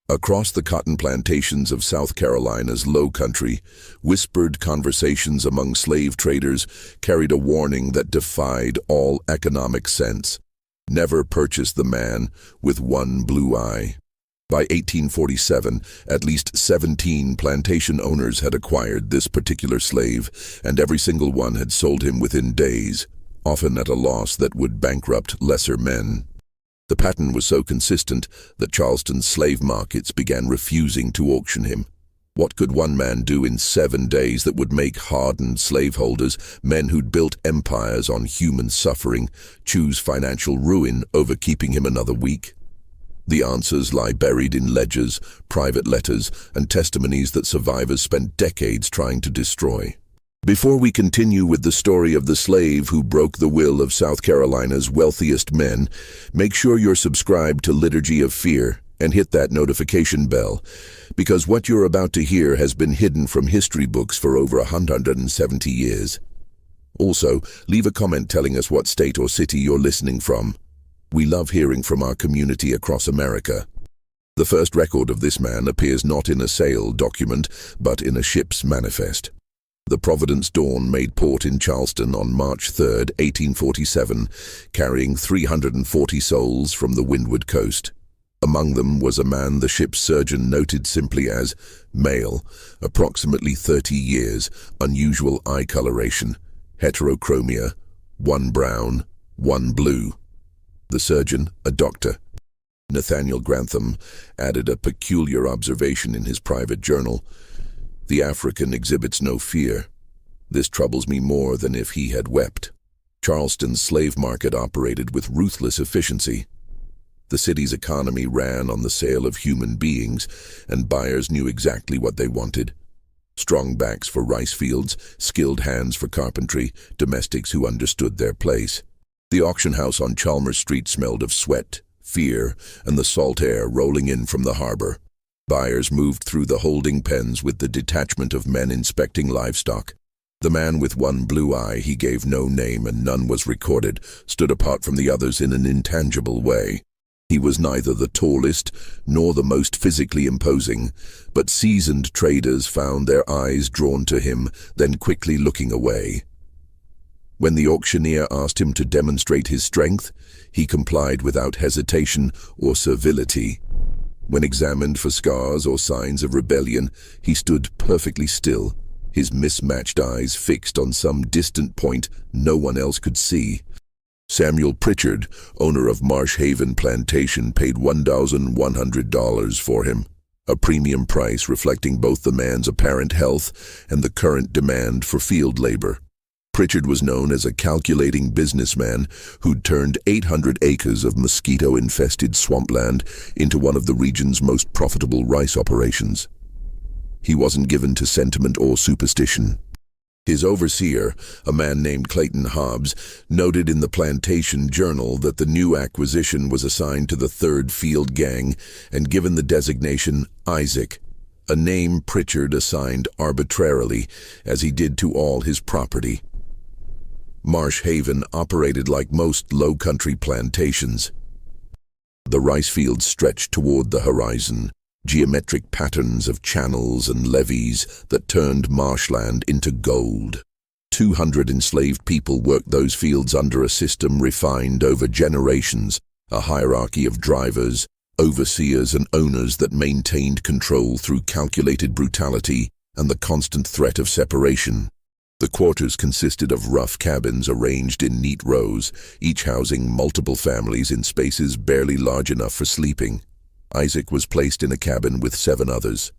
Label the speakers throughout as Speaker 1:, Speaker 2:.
Speaker 1: Across the cotton plantations of South Carolina's Low Country, whispered conversations among slave traders carried a warning that defied all economic sense. Never purchase the man with one blue eye. By 1847, at least 17 plantation owners had acquired this particular slave, and every single one had sold him within days, often at a loss that would bankrupt lesser men. The pattern was so consistent that Charleston's slave markets began refusing to auction him. What could one man do in 7 days that would make hardened slaveholders, men who'd built empires on human suffering, choose financial ruin over keeping him another week? The answers lie buried in ledgers, private letters, and testimonies that survivors spent decades trying to destroy. Before we continue with the story of the slave who broke the will of South Carolina's wealthiest men, make sure you're subscribed to Liturgy of Fear and hit that notification bell, because what you're about to hear has been hidden from history books for over 170 years. Also, leave a comment telling us what state or city you're listening from. We love hearing from our community across America. The first record of this man appears not in a sale document, but in a ship's manifest. The Providence Dawn made port in Charleston on March 3, 1847, carrying 340 souls from the windward coast. Among them was a man the ship's surgeon noted simply as male, approximately 30 years, unusual eye coloration, heterochromia, one brown, one blue. The surgeon, a doctor, Nathaniel Grantham, added a peculiar observation in his private journal. The African exhibits no fear. This troubles me more than if he had wept. Charleston's slave market operated with ruthless efficiency. The city's economy ran on the sale of human beings, and buyers knew exactly what they wanted. Strong backs for rice fields, skilled hands for carpentry, domestics who understood their place. The auction house on Chalmers Street smelled of sweat, fear, and the salt air rolling in from the harbor. Buyers moved through the holding pens with the detachment of men inspecting livestock. The man with one blue eye, he gave no name and none was recorded, stood apart from the others in an intangible way. He was neither the tallest nor the most physically imposing, but seasoned traders found their eyes drawn to him, then quickly looking away. When the auctioneer asked him to demonstrate his strength, he complied without hesitation or servility. When examined for scars or signs of rebellion, he stood perfectly still, his mismatched eyes fixed on some distant point no one else could see. Samuel Pritchard, owner of Marsh Haven Plantation, paid $1,100 for him, a premium price reflecting both the man's apparent health and the current demand for field labor. Pritchard was known as a calculating businessman who'd turned 800 acres of mosquito-infested swampland into one of the region's most profitable rice operations. He wasn't given to sentiment or superstition. His overseer, a man named Clayton Hobbs, noted in the Plantation Journal that the new acquisition was assigned to the 3rd Field Gang and given the designation Isaac, a name Pritchard assigned arbitrarily, as he did to all his property. Marsh Haven operated like most low-country plantations. The rice fields stretched toward the horizon, geometric patterns of channels and levees that turned marshland into gold. 200 enslaved people worked those fields under a system refined over generations, a hierarchy of drivers, overseers, and owners that maintained control through calculated brutality and the constant threat of separation. The quarters consisted of rough cabins arranged in neat rows, each housing multiple families in spaces barely large enough for sleeping. Isaac was placed in a cabin with 7 others.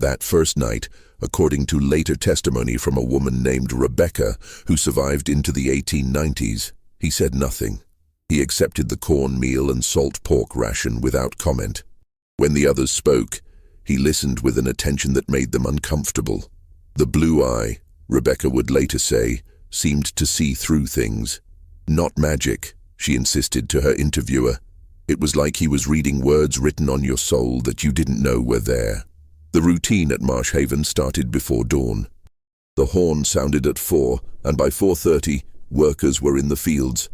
Speaker 1: That first night, according to later testimony from a woman named Rebecca, who survived into the 1890s, he said nothing. He accepted the cornmeal and salt pork ration without comment. When the others spoke, he listened with an attention that made them uncomfortable. The blue eye, Rebecca would later say, seemed to see through things. Not magic, she insisted to her interviewer. It was like he was reading words written on your soul that you didn't know were there. The routine at Marsh Haven started before dawn. The horn sounded at 4, and by 4:30, workers were in the fields.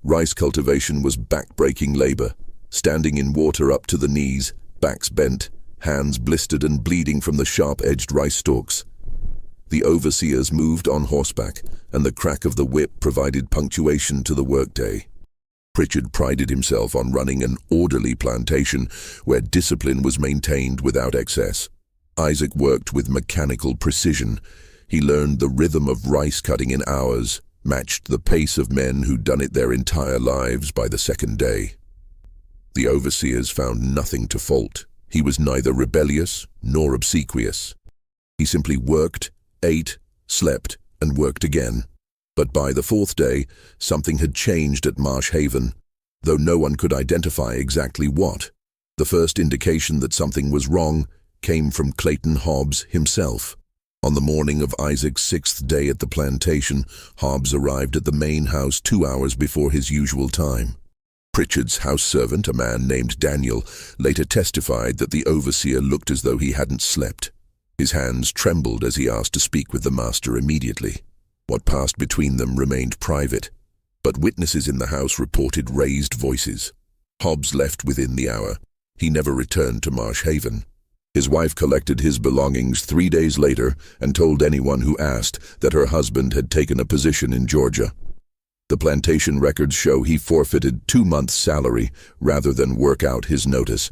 Speaker 1: Rice cultivation was back-breaking labor, standing in water up to the knees, backs bent, hands blistered and bleeding from the sharp-edged rice stalks. The overseers moved on horseback, and the crack of the whip provided punctuation to the workday. Pritchard prided himself on running an orderly plantation where discipline was maintained without excess. Isaac worked with mechanical precision. He learned the rhythm of rice cutting in hours, matched the pace of men who'd done it their entire lives by the second day. The overseers found nothing to fault. He was neither rebellious nor obsequious. He simply worked, ate, slept, and worked again. But by the fourth day, something had changed at Marsh Haven, though no one could identify exactly what. The first indication that something was wrong came from Clayton Hobbs himself. On the morning of Isaac's sixth day at the plantation, Hobbs arrived at the main house 2 hours before his usual time. Pritchard's house servant, a man named Daniel, later testified that the overseer looked as though he hadn't slept. His hands trembled as he asked to speak with the master immediately. What passed between them remained private, but witnesses in the house reported raised voices. Hobbs left within the hour. He never returned to Marsh Haven. His wife collected his belongings 3 days later and told anyone who asked that her husband had taken a position in Georgia. The plantation records show he forfeited 2 months' salary rather than work out his notice.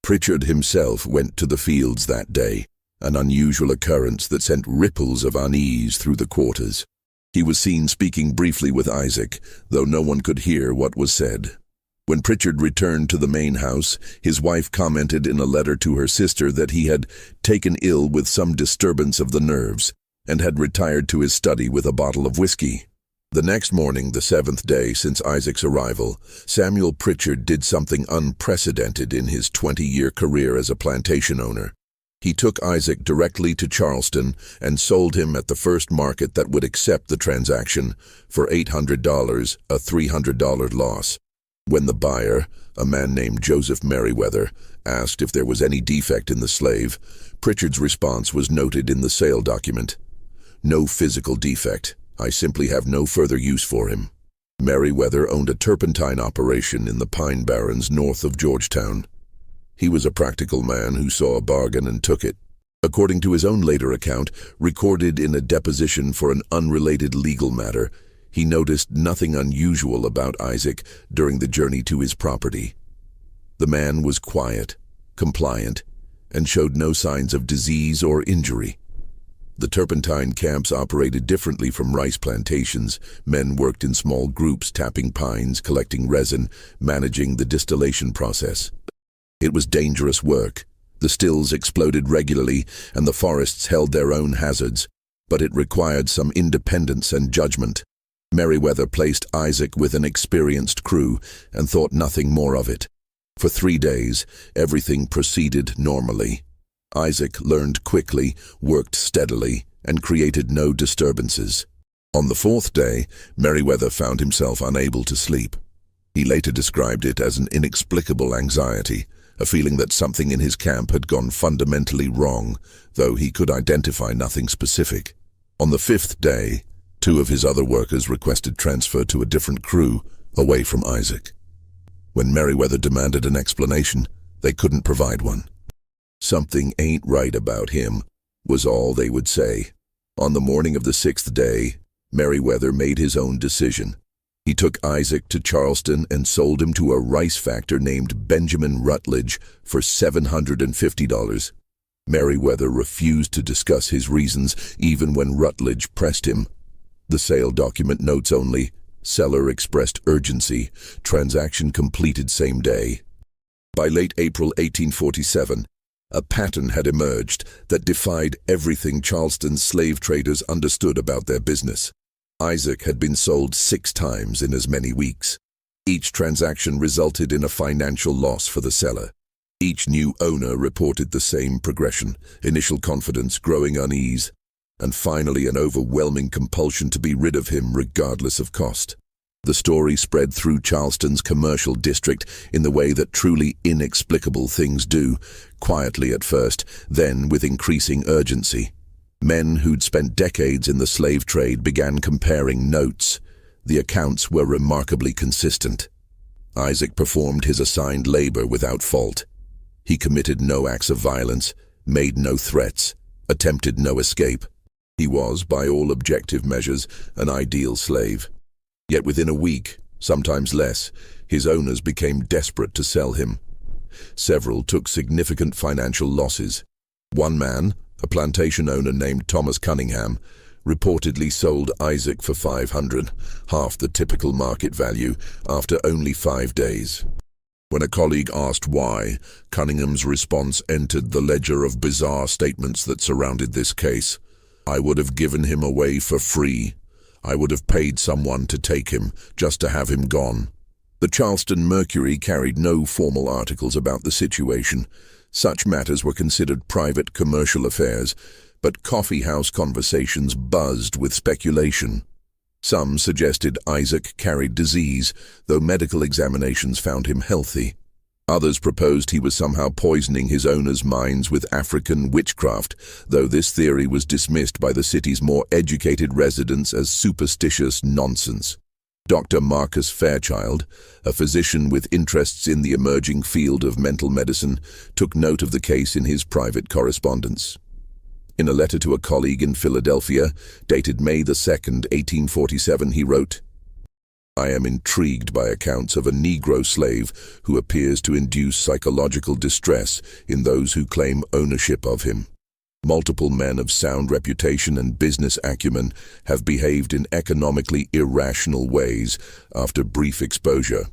Speaker 1: Pritchard himself went to the fields that day, an unusual occurrence that sent ripples of unease through the quarters. He was seen speaking briefly with Isaac, though no one could hear what was said. When Pritchard returned to the main house, his wife commented in a letter to her sister that he had taken ill with some disturbance of the nerves and had retired to his study with a bottle of whiskey. The next morning, the 7th day since Isaac's arrival, Samuel Pritchard did something unprecedented in his 20-year career as a plantation owner. He took Isaac directly to Charleston and sold him at the first market that would accept the transaction for $800, a $300 loss. When the buyer, a man named Joseph Merriweather, asked if there was any defect in the slave, Pritchard's response was noted in the sale document. "No physical defect. I simply have no further use for him." Merriweather owned a turpentine operation in the Pine Barrens north of Georgetown. He was a practical man who saw a bargain and took it. According to his own later account, recorded in a deposition for an unrelated legal matter, he noticed nothing unusual about Isaac during the journey to his property. The man was quiet, compliant, and showed no signs of disease or injury. The turpentine camps operated differently from rice plantations. Men worked in small groups, tapping pines, collecting resin, managing the distillation process. It was dangerous work. The stills exploded regularly, and the forests held their own hazards, but it required some independence and judgment. Merriweather placed Isaac with an experienced crew and thought nothing more of it. For 3 days, everything proceeded normally. Isaac learned quickly, worked steadily, and created no disturbances. On the 4th day, Merriweather found himself unable to sleep. He later described it as an inexplicable anxiety, a feeling that something in his camp had gone fundamentally wrong, though he could identify nothing specific. On the 5th day, 2 of his other workers requested transfer to a different crew, away from Isaac. When Merriweather demanded an explanation, they couldn't provide one. "Something ain't right about him," was all they would say. On the morning of the 6th day, Merriweather made his own decision. He took Isaac to Charleston and sold him to a rice factor named Benjamin Rutledge for $750. Merriweather refused to discuss his reasons even when Rutledge pressed him. The sale document notes only, seller expressed urgency, transaction completed same day. By late April 1847, a pattern had emerged that defied everything Charleston's slave traders understood about their business. Isaac had been sold 6 times in as many weeks. Each transaction resulted in a financial loss for the seller. Each new owner reported the same progression: initial confidence, growing unease, and finally an overwhelming compulsion to be rid of him regardless of cost. The story spread through Charleston's commercial district in the way that truly inexplicable things do, quietly at first, then with increasing urgency. Men who'd spent decades in the slave trade began comparing notes. The accounts were remarkably consistent. Isaac performed his assigned labor without fault. He committed no acts of violence, made no threats, attempted no escape. He was, by all objective measures, an ideal slave. Yet within a week, sometimes less, his owners became desperate to sell him. Several took significant financial losses. One man, a plantation owner named Thomas Cunningham, reportedly sold Isaac for $500, half the typical market value, after only 5 days. When a colleague asked why, Cunningham's response entered the ledger of bizarre statements that surrounded this case. "I would have given him away for free. I would have paid someone to take him, just to have him gone." The Charleston Mercury carried no formal articles about the situation. Such matters were considered private commercial affairs, but coffeehouse conversations buzzed with speculation. Some suggested Isaac carried disease, though medical examinations found him healthy. Others proposed he was somehow poisoning his owners' minds with African witchcraft, though this theory was dismissed by the city's more educated residents as superstitious nonsense. Dr. Marcus Fairchild, a physician with interests in the emerging field of mental medicine, took note of the case in his private correspondence. In a letter to a colleague in Philadelphia, dated May 2, 1847, he wrote, "I am intrigued by accounts of a Negro slave who appears to induce psychological distress in those who claim ownership of him. Multiple men of sound reputation and business acumen have behaved in economically irrational ways after brief exposure.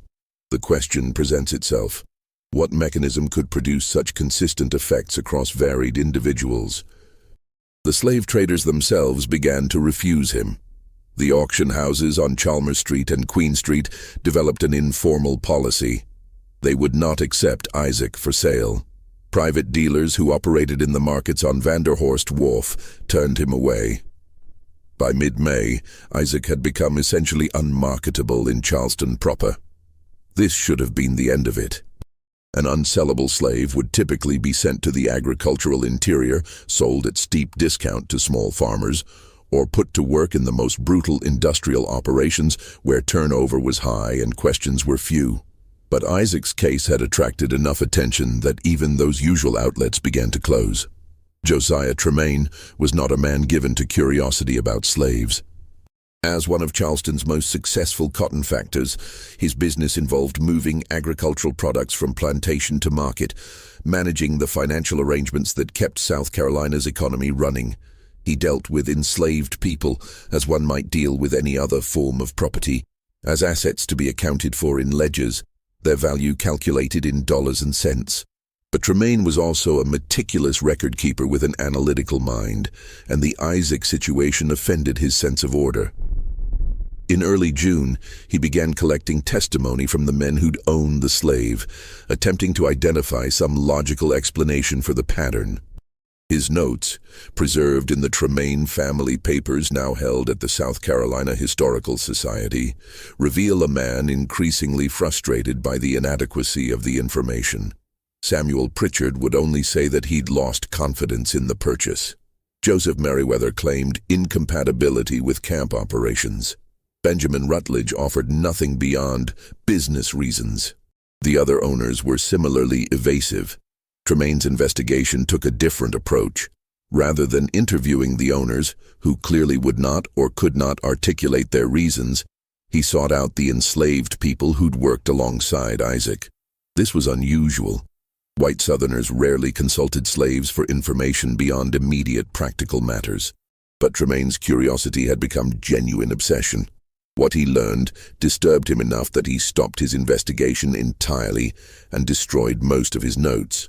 Speaker 1: The question presents itself: what mechanism could produce such consistent effects across varied individuals?" The slave traders themselves began to refuse him. The auction houses on Chalmers Street and Queen Street developed an informal policy. They would not accept Isaac for sale. Private dealers who operated in the markets on Vanderhorst Wharf turned him away. By mid-May, Isaac had become essentially unmarketable in Charleston proper. This should have been the end of it. An unsellable slave would typically be sent to the agricultural interior, sold at steep discount to small farmers, or put to work in the most brutal industrial operations where turnover was high and questions were few. But Isaac's case had attracted enough attention that even those usual outlets began to close. Josiah Tremaine was not a man given to curiosity about slaves. As one of Charleston's most successful cotton factors, his business involved moving agricultural products from plantation to market, managing the financial arrangements that kept South Carolina's economy running. He dealt with enslaved people as one might deal with any other form of property, as assets to be accounted for in ledgers, their value calculated in dollars and cents. But Tremaine was also a meticulous record keeper with an analytical mind, and the Isaac situation offended his sense of order. In early June, he began collecting testimony from the men who'd owned the slave, attempting to identify some logical explanation for the pattern. His notes, preserved in the Tremaine family papers now held at the South Carolina Historical Society, reveal a man increasingly frustrated by the inadequacy of the information. Samuel Pritchard would only say that he'd lost confidence in the purchase. Joseph Merriweather claimed incompatibility with camp operations. Benjamin Rutledge offered nothing beyond business reasons. The other owners were similarly evasive. Tremaine's investigation took a different approach. Rather than interviewing the owners, who clearly would not or could not articulate their reasons, he sought out the enslaved people who'd worked alongside Isaac. This was unusual. White Southerners rarely consulted slaves for information beyond immediate practical matters. But Tremaine's curiosity had become genuine obsession. What he learned disturbed him enough that he stopped his investigation entirely and destroyed most of his notes.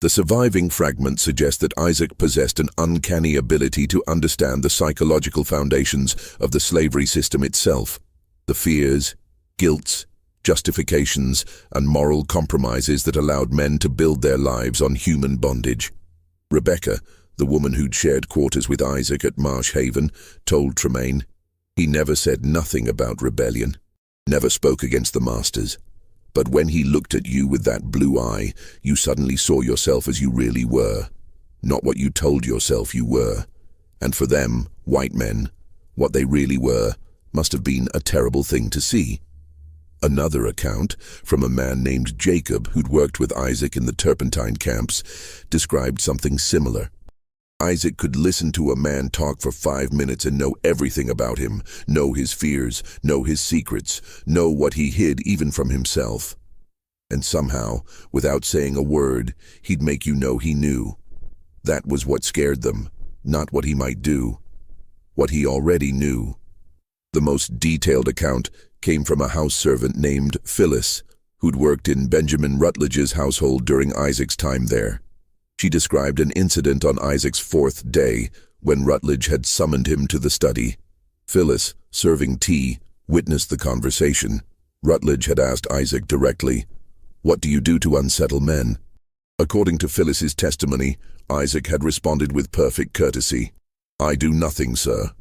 Speaker 1: The surviving fragments suggest that Isaac possessed an uncanny ability to understand the psychological foundations of the slavery system itself, the fears, guilts, justifications, and moral compromises that allowed men to build their lives on human bondage. Rebecca, the woman who'd shared quarters with Isaac at Marsh Haven, told Tremaine, "He never said nothing about rebellion, never spoke against the masters. But when he looked at you with that blue eye, you suddenly saw yourself as you really were, not what you told yourself you were. And for them, white men, what they really were must have been a terrible thing to see." Another account, from a man named Jacob who'd worked with Isaac in the turpentine camps, described something similar. Isaac could listen to a man talk for 5 minutes and know everything about him, know his fears, know his secrets, know what he hid even from himself. And somehow, without saying a word, he'd make you know he knew. That was what scared them, not what he might do. What he already knew. The most detailed account came from a house servant named Phyllis, who'd worked in Benjamin Rutledge's household during Isaac's time there. She described an incident on Isaac's 4th day when Rutledge had summoned him to the study. Phyllis, serving tea, witnessed the conversation. Rutledge had asked Isaac directly, "What do you do to unsettle men?" According to Phyllis's testimony, Isaac had responded with perfect courtesy. "I do nothing, sir.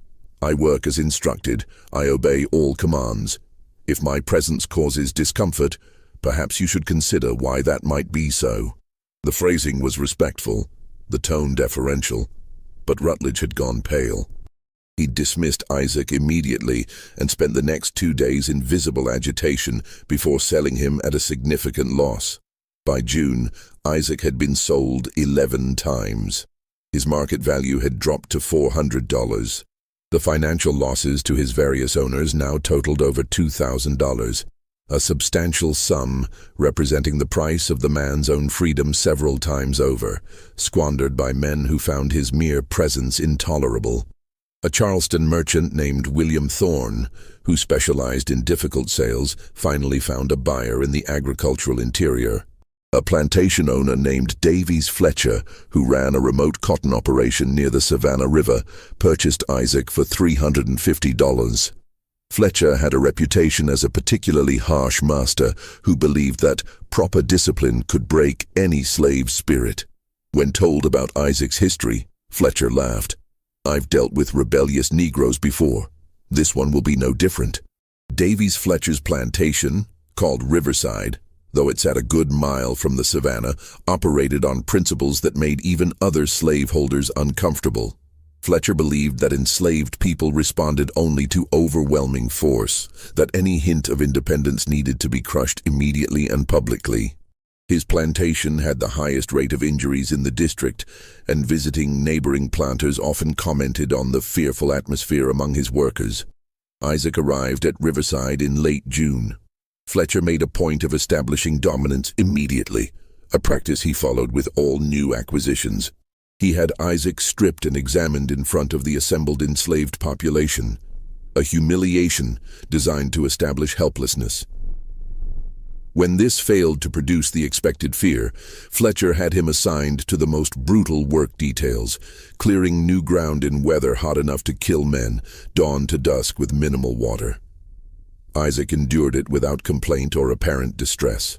Speaker 1: I work as instructed. I obey all commands. If my presence causes discomfort, perhaps you should consider why that might be so." The phrasing was respectful, the tone deferential, but Rutledge had gone pale. He dismissed Isaac immediately and spent the next 2 days in visible agitation before selling him at a significant loss. By June, Isaac had been sold 11 times. His market value had dropped to $400. The financial losses to his various owners now totaled over $2,000, a substantial sum representing the price of the man's own freedom several times over, squandered by men who found his mere presence intolerable. A Charleston merchant named William Thorne, who specialized in difficult sales, finally found a buyer in the agricultural interior. A plantation owner named Davies Fletcher, who ran a remote cotton operation near the Savannah River, purchased Isaac for $350. Fletcher had a reputation as a particularly harsh master who believed that proper discipline could break any slave's spirit. When told about Isaac's history, Fletcher laughed. "I've dealt with rebellious Negroes before. This one will be no different." Davies Fletcher's plantation, called Riverside, though it's at a good mile from the Savannah, operated on principles that made even other slaveholders uncomfortable. Fletcher believed that enslaved people responded only to overwhelming force, that any hint of independence needed to be crushed immediately and publicly. His plantation had the highest rate of injuries in the district, and visiting neighboring planters often commented on the fearful atmosphere among his workers. Isaac arrived at Riverside in late June. Fletcher made a point of establishing dominance immediately, a practice he followed with all new acquisitions. He had Isaac stripped and examined in front of the assembled enslaved population, a humiliation designed to establish helplessness. When this failed to produce the expected fear, Fletcher had him assigned to the most brutal work details, clearing new ground in weather hot enough to kill men, dawn to dusk with minimal water. Isaac endured it without complaint or apparent distress.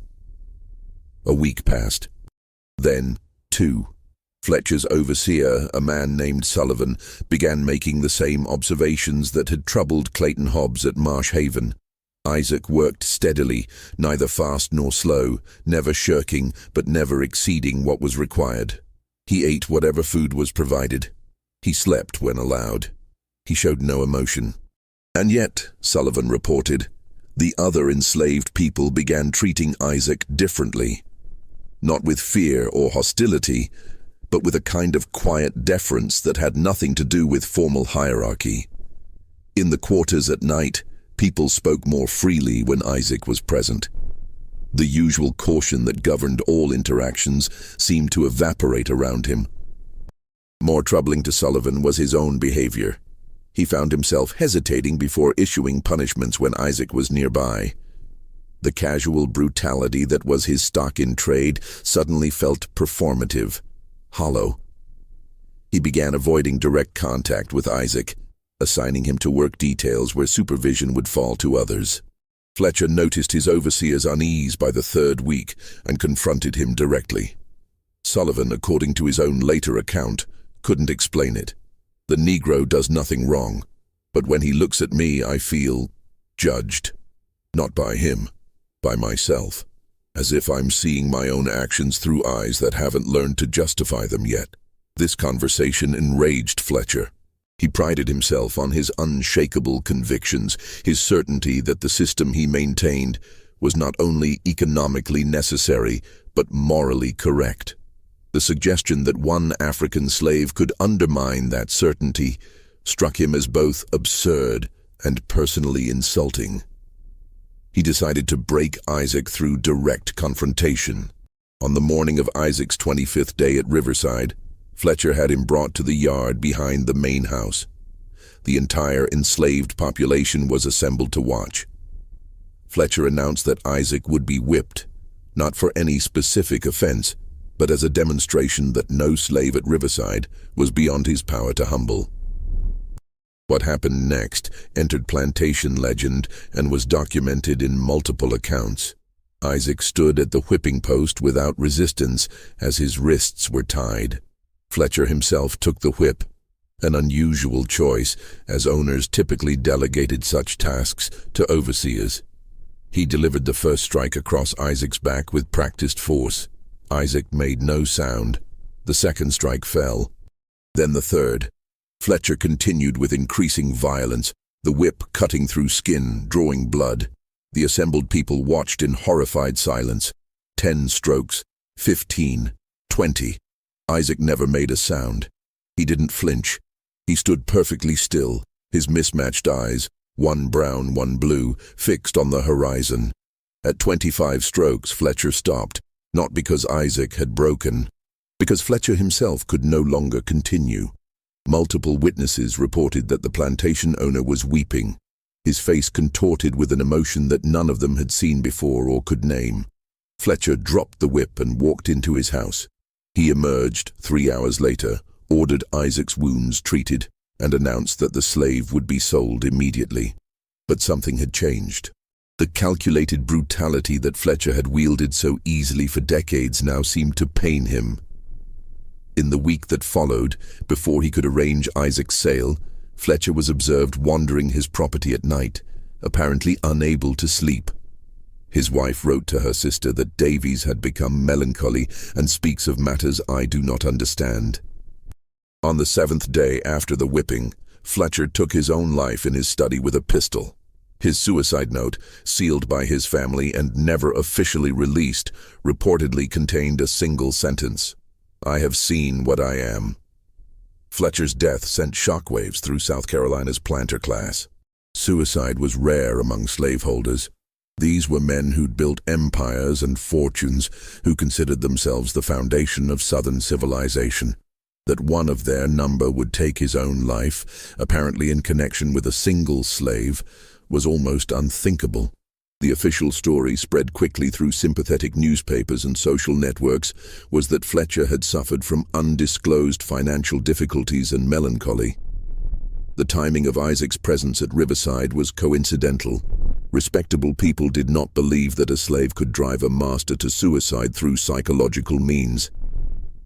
Speaker 1: A week passed. Then, too, Fletcher's overseer, a man named Sullivan, began making the same observations that had troubled Clayton Hobbs at Marsh Haven. Isaac worked steadily, neither fast nor slow, never shirking but never exceeding what was required. He ate whatever food was provided. He slept when allowed. He showed no emotion. And yet, Sullivan reported, the other enslaved people began treating Isaac differently. Not with fear or hostility, but with a kind of quiet deference that had nothing to do with formal hierarchy. In the quarters at night, people spoke more freely when Isaac was present. The usual caution that governed all interactions seemed to evaporate around him. More troubling to Sullivan was his own behavior. He found himself hesitating before issuing punishments when Isaac was nearby. The casual brutality that was his stock in trade suddenly felt performative, hollow. He began avoiding direct contact with Isaac, assigning him to work details where supervision would fall to others. Fletcher noticed his overseer's unease by the 3rd week and confronted him directly. Sullivan, according to his own later account, couldn't explain it. The Negro does nothing wrong, but when he looks at me, I feel judged. Not by him, by myself, as if I'm seeing my own actions through eyes that haven't learned to justify them yet. This conversation enraged Fletcher. He prided himself on his unshakable convictions, his certainty that the system he maintained was not only economically necessary, but morally correct. The suggestion that one African slave could undermine that certainty struck him as both absurd and personally insulting. He decided to break Isaac through direct confrontation. On the morning of Isaac's 25th day at Riverside, Fletcher had him brought to the yard behind the main house. The entire enslaved population was assembled to watch. Fletcher announced that Isaac would be whipped, not for any specific offense, but as a demonstration that no slave at Riverside was beyond his power to humble. What happened next entered plantation legend and was documented in multiple accounts. Isaac stood at the whipping post without resistance as his wrists were tied. Fletcher himself took the whip, an unusual choice, as owners typically delegated such tasks to overseers. He delivered the first strike across Isaac's back with practiced force. Isaac made no sound. The second strike fell. Then the third. Fletcher continued with increasing violence, the whip cutting through skin, drawing blood. The assembled people watched in horrified silence. 10 strokes, 15, 20. Isaac never made a sound. He didn't flinch. He stood perfectly still, his mismatched eyes, one brown, one blue, fixed on the horizon. At 25 strokes, Fletcher stopped, not because Isaac had broken, because Fletcher himself could no longer continue. Multiple witnesses reported that the plantation owner was weeping, his face contorted with an emotion that none of them had seen before or could name. Fletcher dropped the whip and walked into his house. He emerged 3 hours later, ordered Isaac's wounds treated, and announced that the slave would be sold immediately. But something had changed. The calculated brutality that Fletcher had wielded so easily for decades now seemed to pain him. In the week that followed, before he could arrange Isaac's sale, Fletcher was observed wandering his property at night, apparently unable to sleep. His wife wrote to her sister that Davies had become melancholy and speaks of matters I do not understand. On the 7th day after the whipping, Fletcher took his own life in his study with a pistol. His suicide note, sealed by his family and never officially released, reportedly contained a single sentence: "I have seen what I am." Fletcher's death sent shockwaves through South Carolina's planter class. Suicide was rare among slaveholders. These were men who'd built empires and fortunes, who considered themselves the foundation of Southern civilization. That one of their number would take his own life, apparently in connection with a single slave, was almost unthinkable. The official story, spread quickly through sympathetic newspapers and social networks, was that Fletcher had suffered from undisclosed financial difficulties and melancholy. The timing of Isaac's presence at Riverside was coincidental. Respectable people did not believe that a slave could drive a master to suicide through psychological means.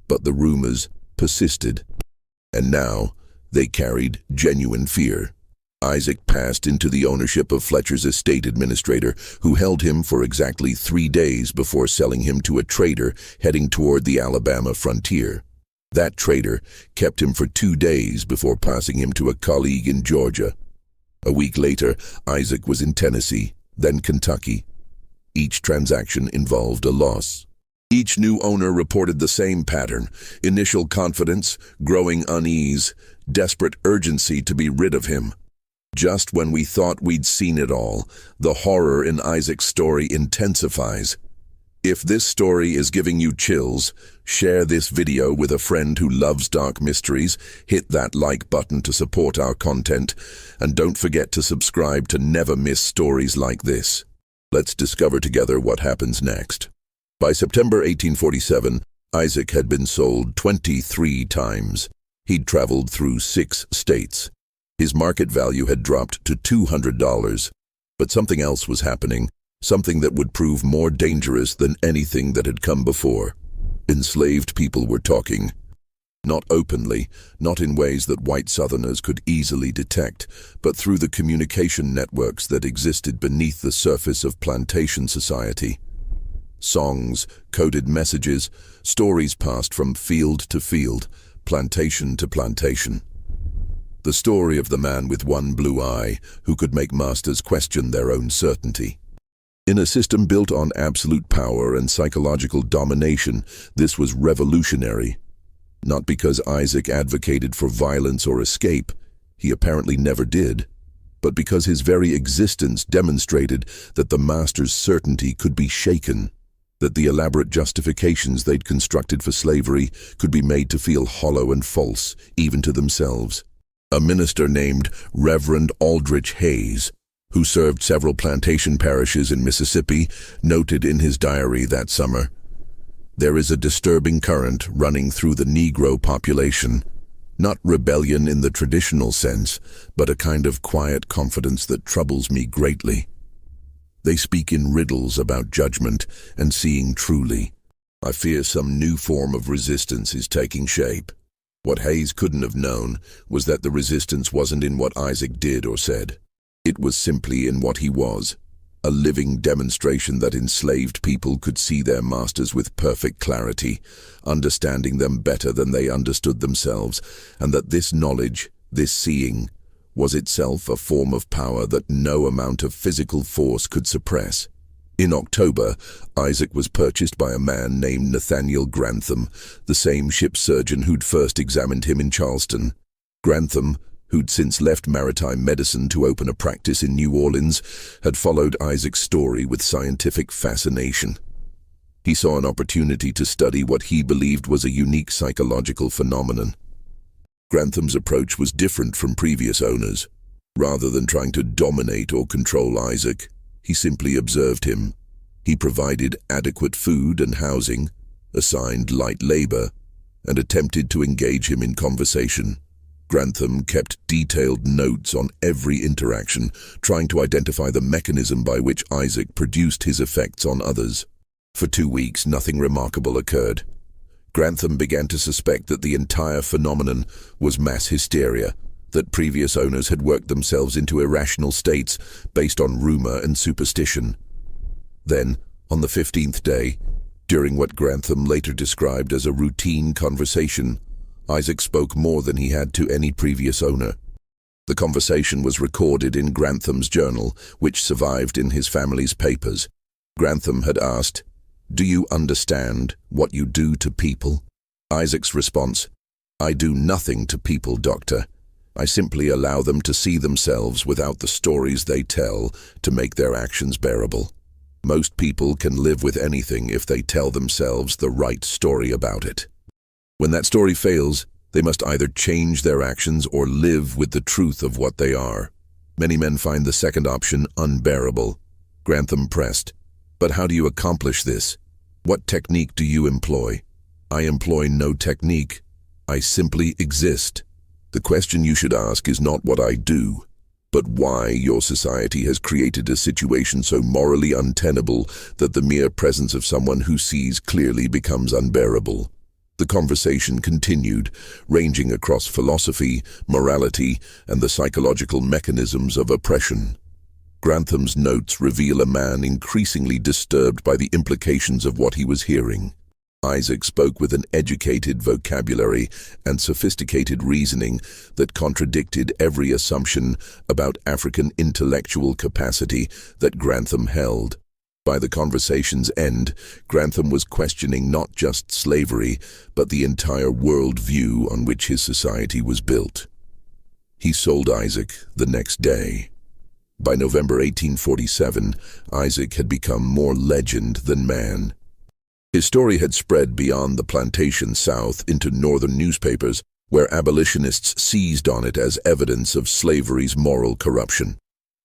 Speaker 1: But the rumors persisted, and now they carried genuine fear. Isaac passed into the ownership of Fletcher's estate administrator, who held him for exactly 3 days before selling him to a trader heading toward the Alabama frontier. That trader kept him for 2 days before passing him to a colleague in Georgia. A week later, Isaac was in Tennessee, then Kentucky. Each transaction involved a loss. Each new owner reported the same pattern: initial confidence, growing unease, desperate urgency to be rid of him. Just when we thought we'd seen it all, the horror in Isaac's story intensifies. If this story is giving you chills, share this video with a friend who loves dark mysteries, hit that like button to support our content, and don't forget to subscribe to never miss stories like this. Let's discover together what happens next. By September 1847, Isaac had been sold 23 times. He'd traveled through 6 states. His market value had dropped to $200. But something else was happening, something that would prove more dangerous than anything that had come before. Enslaved people were talking. Not openly, not in ways that white Southerners could easily detect, but through the communication networks that existed beneath the surface of plantation society. Songs, coded messages, stories passed from field to field, plantation to plantation. The story of the man with one blue eye who could make masters question their own certainty. In a system built on absolute power and psychological domination, this was revolutionary. Not because Isaac advocated for violence or escape, he apparently never did, but because his very existence demonstrated that the master's certainty could be shaken, that the elaborate justifications they'd constructed for slavery could be made to feel hollow and false, even to themselves. A minister named Reverend Aldrich Hayes, who served several plantation parishes in Mississippi, noted in his diary that summer, "There is a disturbing current running through the Negro population, not rebellion in the traditional sense, but a kind of quiet confidence that troubles me greatly. They speak in riddles about judgment and seeing truly. I fear some new form of resistance is taking shape." What Hayes couldn't have known was that the resistance wasn't in what Isaac did or said. It was simply in what he was, a living demonstration that enslaved people could see their masters with perfect clarity, understanding them better than they understood themselves, and that this knowledge, this seeing, was itself a form of power that no amount of physical force could suppress. In October, Isaac was purchased by a man named Nathaniel Grantham, the same ship surgeon who'd first examined him in Charleston. Grantham, who'd since left maritime medicine to open a practice in New Orleans, had followed Isaac's story with scientific fascination. He saw an opportunity to study what he believed was a unique psychological phenomenon. Grantham's approach was different from previous owners. Rather than trying to dominate or control Isaac, he simply observed him. He provided adequate food and housing, assigned light labor, and attempted to engage him in conversation. Grantham kept detailed notes on every interaction, trying to identify the mechanism by which Isaac produced his effects on others. For 2 weeks, nothing remarkable occurred. Grantham began to suspect that the entire phenomenon was mass hysteria, that previous owners had worked themselves into irrational states based on rumor and superstition. Then, on the 15th day, during what Grantham later described as a routine conversation, Isaac spoke more than he had to any previous owner. The conversation was recorded in Grantham's journal, which survived in his family's papers. Grantham had asked, "Do you understand what you do to people?" Isaac's response, "I do nothing to people, doctor. I simply allow them to see themselves without the stories they tell to make their actions bearable. Most people can live with anything if they tell themselves the right story about it. When that story fails, they must either change their actions or live with the truth of what they are. Many men find the second option unbearable." Grantham pressed, "But how do you accomplish this? What technique do you employ?" "I employ no technique. I simply exist. The question you should ask is not what I do, but why your society has created a situation so morally untenable that the mere presence of someone who sees clearly becomes unbearable." The conversation continued, ranging across philosophy, morality, and the psychological mechanisms of oppression. Grantham's notes reveal a man increasingly disturbed by the implications of what he was hearing. Isaac spoke with an educated vocabulary and sophisticated reasoning that contradicted every assumption about African intellectual capacity that Grantham held. By the conversation's end, Grantham was questioning not just slavery, but the entire world view on which his society was built. He sold Isaac the next day. By November 1847, Isaac had become more legend than man. His story had spread beyond the plantation South into northern newspapers, where abolitionists seized on it as evidence of slavery's moral corruption.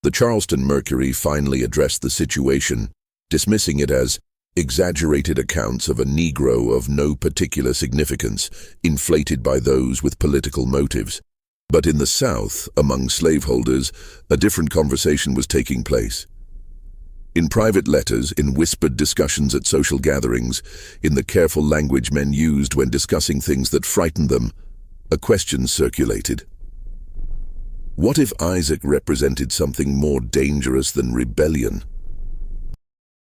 Speaker 1: The Charleston Mercury finally addressed the situation, dismissing it as exaggerated accounts of a Negro of no particular significance, inflated by those with political motives. But in the South, among slaveholders, a different conversation was taking place. In private letters, in whispered discussions at social gatherings, in the careful language men used when discussing things that frightened them, a question circulated. What if Isaac represented something more dangerous than rebellion?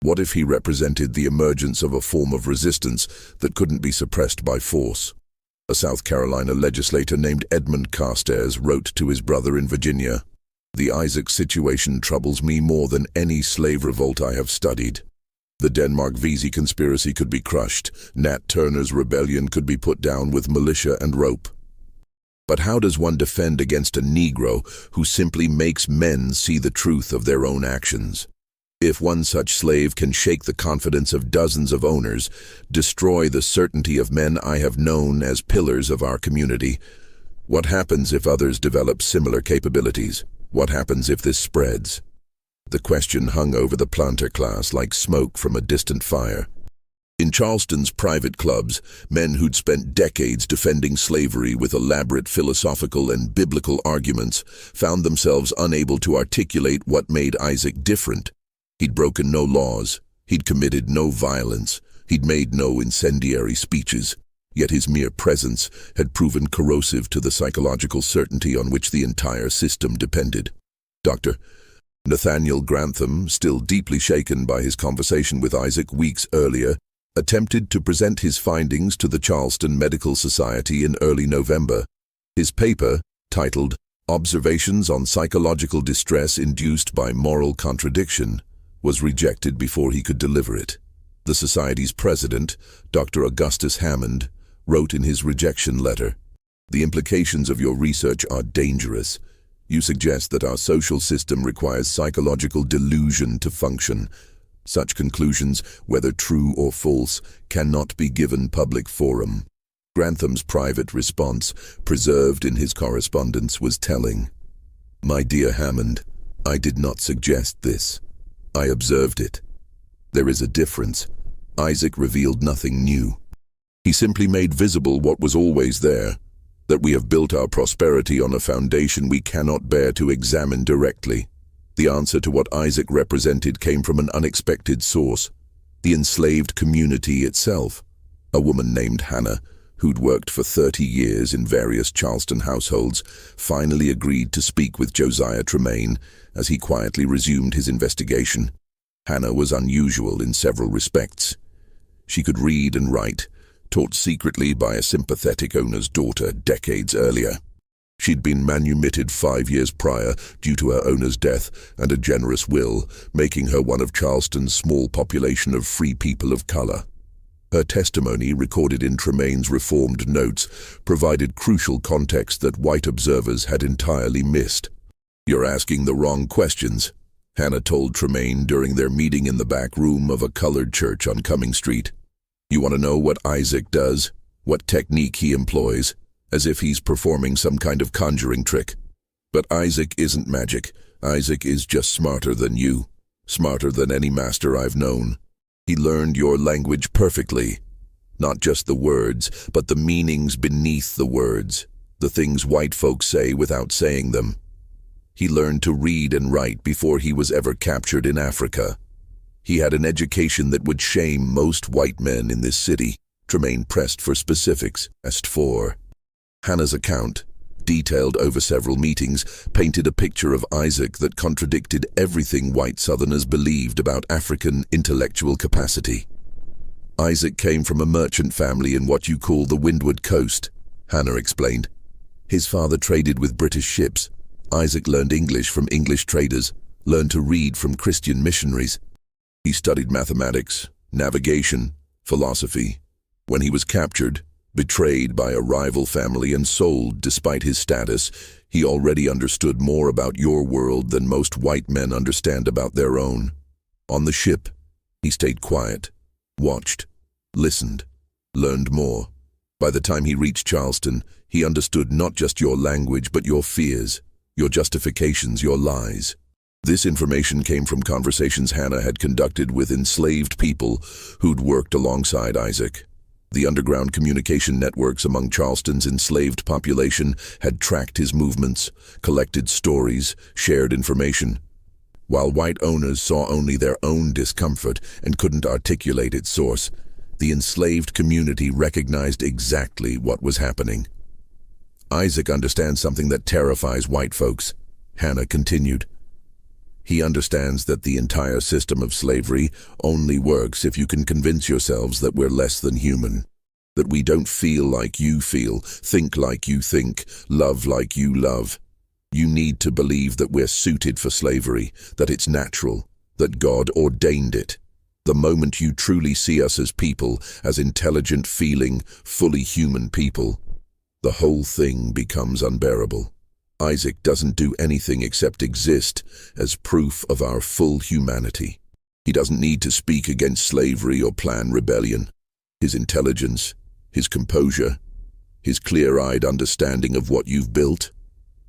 Speaker 1: What if he represented the emergence of a form of resistance that couldn't be suppressed by force? A South Carolina legislator named Edmund Carstairs wrote to his brother in Virginia, "The Isaac situation troubles me more than any slave revolt I have studied. The Denmark-Vesey conspiracy could be crushed. Nat Turner's rebellion could be put down with militia and rope. But how does one defend against a Negro who simply makes men see the truth of their own actions? If one such slave can shake the confidence of dozens of owners, destroy the certainty of men I have known as pillars of our community, what happens if others develop similar capabilities? What happens if this spreads?" The question hung over the planter class like smoke from a distant fire. In Charleston's private clubs, men who'd spent decades defending slavery with elaborate philosophical and biblical arguments found themselves unable to articulate what made Isaac different. He'd broken no laws, he'd committed no violence, he'd made no incendiary speeches, yet his mere presence had proven corrosive to the psychological certainty on which the entire system depended. Dr. Nathaniel Grantham, still deeply shaken by his conversation with Isaac weeks earlier, attempted to present his findings to the Charleston Medical Society in early November. His paper, titled "Observations on Psychological Distress Induced by Moral Contradiction," was rejected before he could deliver it. The Society's president, Dr. Augustus Hammond, wrote in his rejection letter, "The implications of your research are dangerous. You suggest that our social system requires psychological delusion to function. Such conclusions, whether true or false, cannot be given public forum." Grantham's private response, preserved in his correspondence, was telling. "My dear Hammond, I did not suggest this. I observed it. There is a difference. Isaac revealed nothing new. He simply made visible what was always there, that we have built our prosperity on a foundation we cannot bear to examine directly. The answer to what Isaac represented came from an unexpected source, the enslaved community itself. A woman named Hannah, who'd worked for 30 years in various Charleston households, finally agreed to speak with Josiah Tremaine as he quietly resumed his investigation. Hannah was unusual in several respects. She could read and write, taught secretly by a sympathetic owner's daughter decades earlier. She'd been manumitted 5 years prior due to her owner's death and a generous will, making her one of Charleston's small population of free people of color. Her testimony, recorded in Tremaine's reformed notes, provided crucial context that white observers had entirely missed. "You're asking the wrong questions," Hannah told Tremaine during their meeting in the back room of a colored church on Cumming Street. "You want to know what Isaac does, what technique he employs, as if he's performing some kind of conjuring trick. But Isaac isn't magic. Isaac is just smarter than you, smarter than any master I've known. He learned your language perfectly. Not just the words, but the meanings beneath the words, the things white folks say without saying them. He learned to read and write before he was ever captured in Africa. He had an education that would shame most white men in this city." Tremaine pressed for specifics. Asked for. Hannah's account, detailed over several meetings, painted a picture of Isaac that contradicted everything white Southerners believed about African intellectual capacity. "Isaac came from a merchant family in what you call the Windward Coast," Hannah explained. "His father traded with British ships. Isaac learned English from English traders, learned to read from Christian missionaries. He studied mathematics, navigation, philosophy. When he was captured, betrayed by a rival family and sold despite his status, he already understood more about your world than most white men understand about their own. On the ship, he stayed quiet, watched, listened, learned more. By the time he reached Charleston, he understood not just your language but your fears, your justifications, your lies." This information came from conversations Hannah had conducted with enslaved people who'd worked alongside Isaac. The underground communication networks among Charleston's enslaved population had tracked his movements, collected stories, shared information. While white owners saw only their own discomfort and couldn't articulate its source, the enslaved community recognized exactly what was happening. "Isaac understands something that terrifies white folks," Hannah continued. "He understands that the entire system of slavery only works if you can convince yourselves that we're less than human. that we don't feel like you feel, think like you think, love like you love. You need to believe that we're suited for slavery, that it's natural, that God ordained it. The moment you truly see us as people, as intelligent, feeling, fully human people, the whole thing becomes unbearable. Isaac doesn't do anything except exist as proof of our full humanity. He doesn't need to speak against slavery or plan rebellion. His intelligence, his composure, his clear-eyed understanding of what you've built,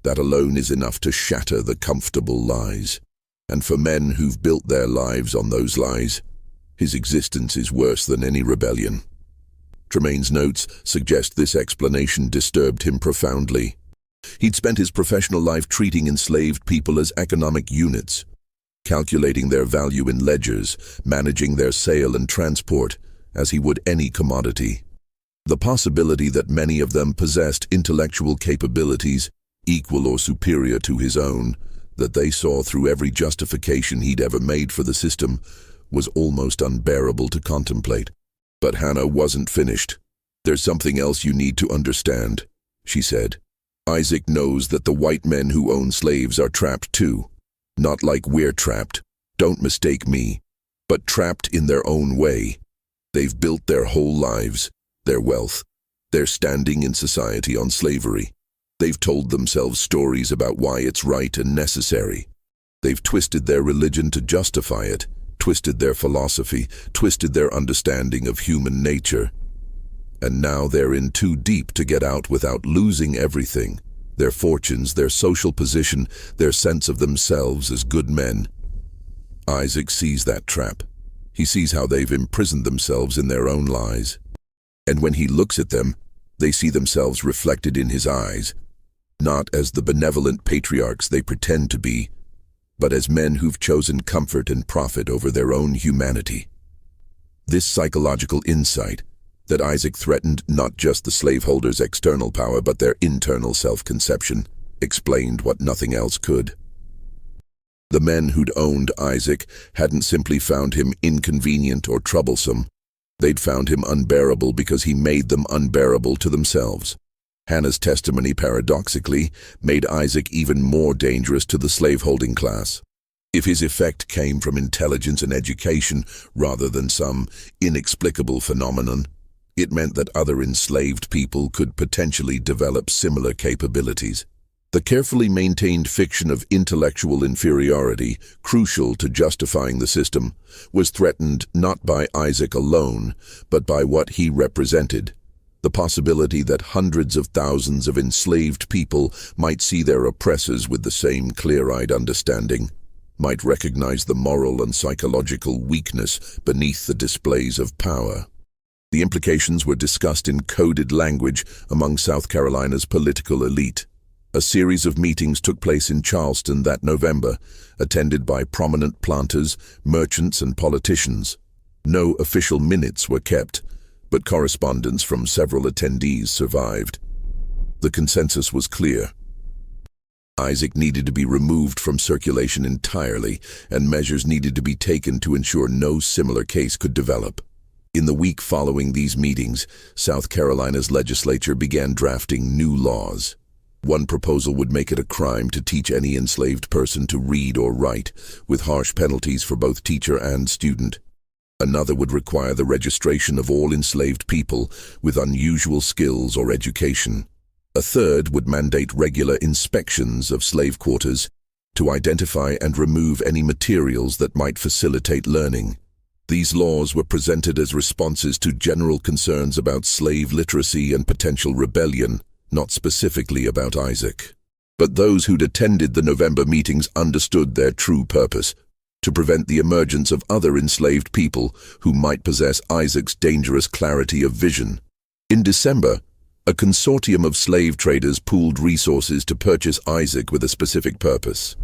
Speaker 1: that alone is enough to shatter the comfortable lies. And for men who've built their lives on those lies, his existence is worse than any rebellion. Tremaine's notes suggest this explanation disturbed him profoundly. He'd spent his professional life treating enslaved people as economic units, calculating their value in ledgers, managing their sale and transport, as he would any commodity. The possibility that many of them possessed intellectual capabilities equal or superior to his own, that they saw through every justification he'd ever made for the system, was almost unbearable to contemplate. But Hannah wasn't finished. "There's something else you need to understand," she said. "Isaac knows that the white men who own slaves are trapped too. Not like we're trapped, don't mistake me, but trapped in their own way. They've built their whole lives, their wealth, their standing in society on slavery. They've told themselves stories about why it's right and necessary. They've twisted their religion to justify it, twisted their philosophy, twisted their understanding of human nature. And now they're in too deep to get out without losing everything, their fortunes, their social position, their sense of themselves as good men." Isaac sees that trap. He sees how they've imprisoned themselves in their own lies. And when he looks at them, they see themselves reflected in his eyes, not as the benevolent patriarchs they pretend to be, but as men who've chosen comfort and profit over their own humanity. This psychological insight, that Isaac threatened not just the slaveholders' external power but their internal self-conception, explained what nothing else could. The men who'd owned Isaac hadn't simply found him inconvenient or troublesome. They'd found him unbearable because he made them unbearable to themselves. Hannah's testimony, paradoxically, made Isaac even more dangerous to the slaveholding class. If his effect came from intelligence and education rather than some inexplicable phenomenon, it meant that other enslaved people could potentially develop similar capabilities. The carefully maintained fiction of intellectual inferiority, crucial to justifying the system, was threatened not by Isaac alone, but by what he represented. The possibility that hundreds of thousands of enslaved people might see their oppressors with the same clear-eyed understanding, might recognize the moral and psychological weakness beneath the displays of power. The implications were discussed in coded language among South Carolina's political elite. A series of meetings took place in Charleston that November, attended by prominent planters, merchants, and politicians. No official minutes were kept, but correspondence from several attendees survived. The consensus was clear. Isaac needed to be removed from circulation entirely, and measures needed to be taken to ensure no similar case could develop. In the week following these meetings, South Carolina's legislature began drafting new laws. One proposal would make it a crime to teach any enslaved person to read or write, with harsh penalties for both teacher and student. Another would require the registration of all enslaved people with unusual skills or education. A third would mandate regular inspections of slave quarters to identify and remove any materials that might facilitate learning. These laws were presented as responses to general concerns about slave literacy and potential rebellion, not specifically about Isaac. But those who'd attended the November meetings understood their true purpose: to prevent the emergence of other enslaved people who might possess Isaac's dangerous clarity of vision. In December, a consortium of slave traders pooled resources to purchase Isaac with a specific purpose.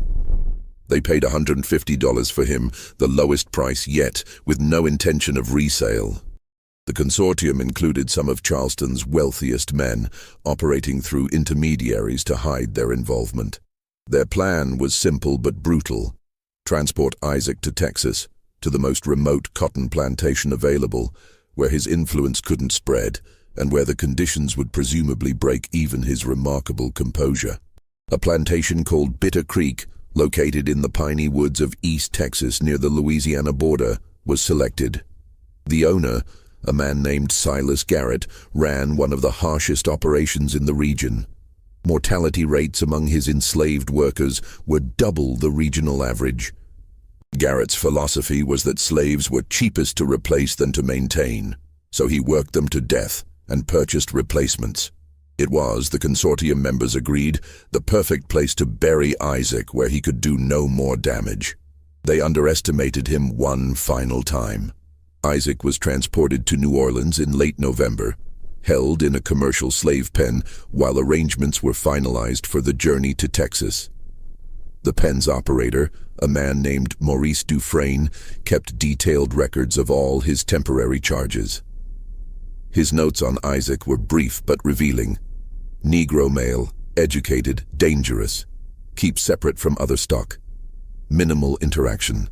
Speaker 1: They paid $150 for him, the lowest price yet, with no intention of resale. The consortium included some of Charleston's wealthiest men, operating through intermediaries to hide their involvement. Their plan was simple but brutal: transport Isaac to Texas, to the most remote cotton plantation available, where his influence couldn't spread, and where the conditions would presumably break even his remarkable composure. A plantation called Bitter Creek, located in the piney woods of East Texas near the Louisiana border, was selected. The owner, a man named Silas Garrett, ran one of the harshest operations in the region. Mortality rates among his enslaved workers were double the regional average. Garrett's philosophy was that slaves were cheapest to replace than to maintain, so he worked them to death and purchased replacements. It was, the consortium members agreed, the perfect place to bury Isaac where he could do no more damage. They underestimated him one final time. Isaac was transported to New Orleans in late November, held in a commercial slave pen while arrangements were finalized for the journey to Texas. The pen's operator, a man named Maurice Dufresne, kept detailed records of all his temporary charges. His notes on Isaac were brief but revealing. Negro male, educated, dangerous. Keep separate from other stock. Minimal interaction.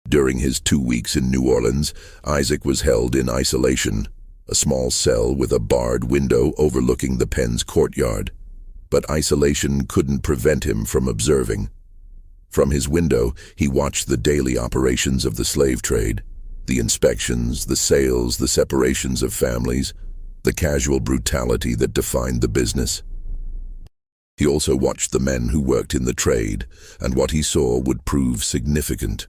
Speaker 1: During his 2 weeks in New Orleans, Isaac was held in isolation, a small cell with a barred window overlooking the pen's courtyard. But isolation couldn't prevent him from observing. From his window, he watched the daily operations of the slave trade. The inspections, the sales, the separations of families, the casual brutality that defined the business. He also watched the men who worked in the trade, and what he saw would prove significant.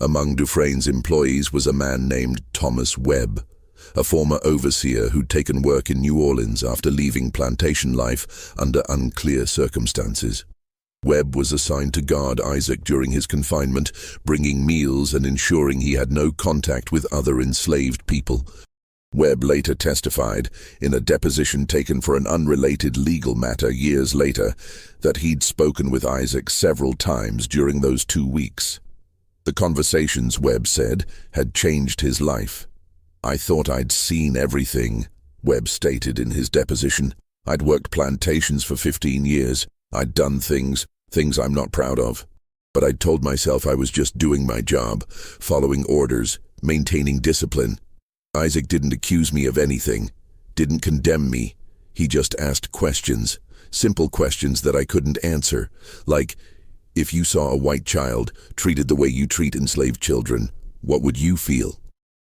Speaker 1: Among Dufresne's employees was a man named Thomas Webb, a former overseer who'd taken work in New Orleans after leaving plantation life under unclear circumstances. Webb was assigned to guard Isaac during his confinement, bringing meals and ensuring he had no contact with other enslaved people. Webb later testified, in a deposition taken for an unrelated legal matter years later, that he'd spoken with Isaac several times during those 2 weeks. The conversations, Webb said, had changed his life. "I thought I'd seen everything," Webb stated in his deposition. "I'd worked plantations for 15 years. I'd done things I'm not proud of. But I'd told myself I was just doing my job, following orders, maintaining discipline. Isaac didn't accuse me of anything, didn't condemn me. He just asked questions, simple questions that I couldn't answer, like, if you saw a white child treated the way you treat enslaved children, what would you feel?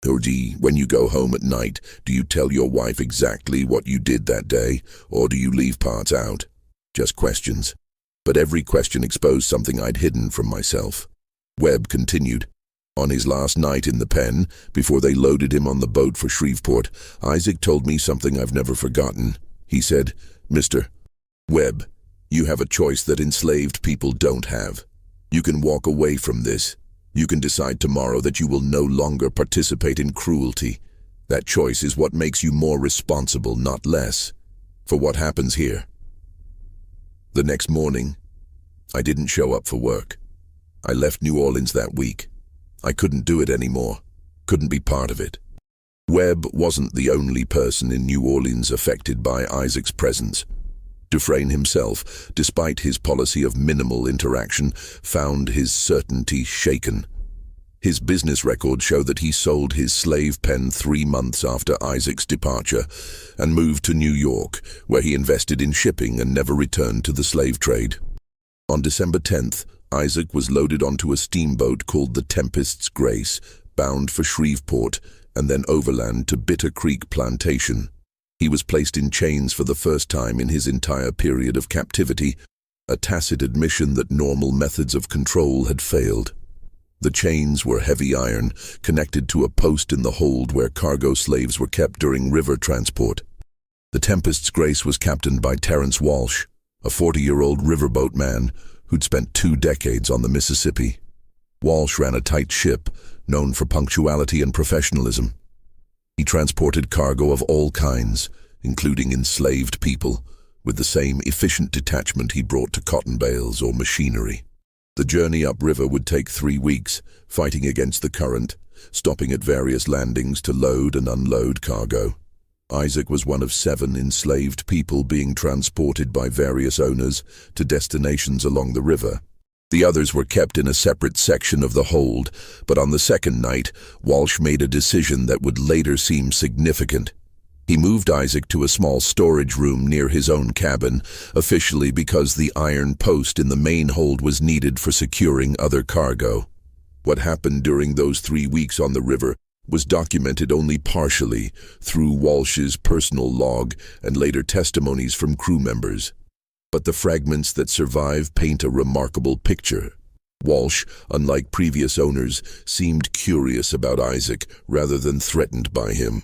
Speaker 1: Or when you go home at night, do you tell your wife exactly what you did that day, or do you leave parts out? Just questions. But every question exposed something I'd hidden from myself." Webb continued. On his last night in the pen, before they loaded him on the boat for Shreveport, Isaac told me something I've never forgotten. He said, "Mr. Webb, you have a choice that enslaved people don't have. You can walk away from this. You can decide tomorrow that you will no longer participate in cruelty. That choice is what makes you more responsible, not less, for what happens here." The next morning, I didn't show up for work. I left New Orleans that week. I couldn't do it anymore, couldn't be part of it. Webb wasn't the only person in New Orleans affected by Isaac's presence. Dufresne himself, despite his policy of minimal interaction, found his certainty shaken. His business records show that he sold his slave pen 3 months after Isaac's departure and moved to New York, where he invested in shipping and never returned to the slave trade. On December 10th, Isaac was loaded onto a steamboat called the Tempest's Grace, bound for Shreveport and then overland to Bitter Creek Plantation. He was placed in chains for the first time in his entire period of captivity, a tacit admission that normal methods of control had failed. The chains were heavy iron, connected to a post in the hold where cargo slaves were kept during river transport. The Tempest's Grace was captained by Terrence Walsh, a 40-year-old riverboat man who'd spent 2 decades on the Mississippi. Walsh ran a tight ship, known for punctuality and professionalism. He transported cargo of all kinds, including enslaved people, with the same efficient detachment he brought to cotton bales or machinery. The journey upriver would take 3 weeks, fighting against the current, stopping at various landings to load and unload cargo. Isaac was one of 7 enslaved people being transported by various owners to destinations along the river. The others were kept in a separate section of the hold, but on the second night, Walsh made a decision that would later seem significant. He moved Isaac to a small storage room near his own cabin, officially because the iron post in the main hold was needed for securing other cargo. What happened during those 3 weeks on the river was documented only partially through Walsh's personal log and later testimonies from crew members. But the fragments that survive paint a remarkable picture. Walsh, unlike previous owners, seemed curious about Isaac rather than threatened by him.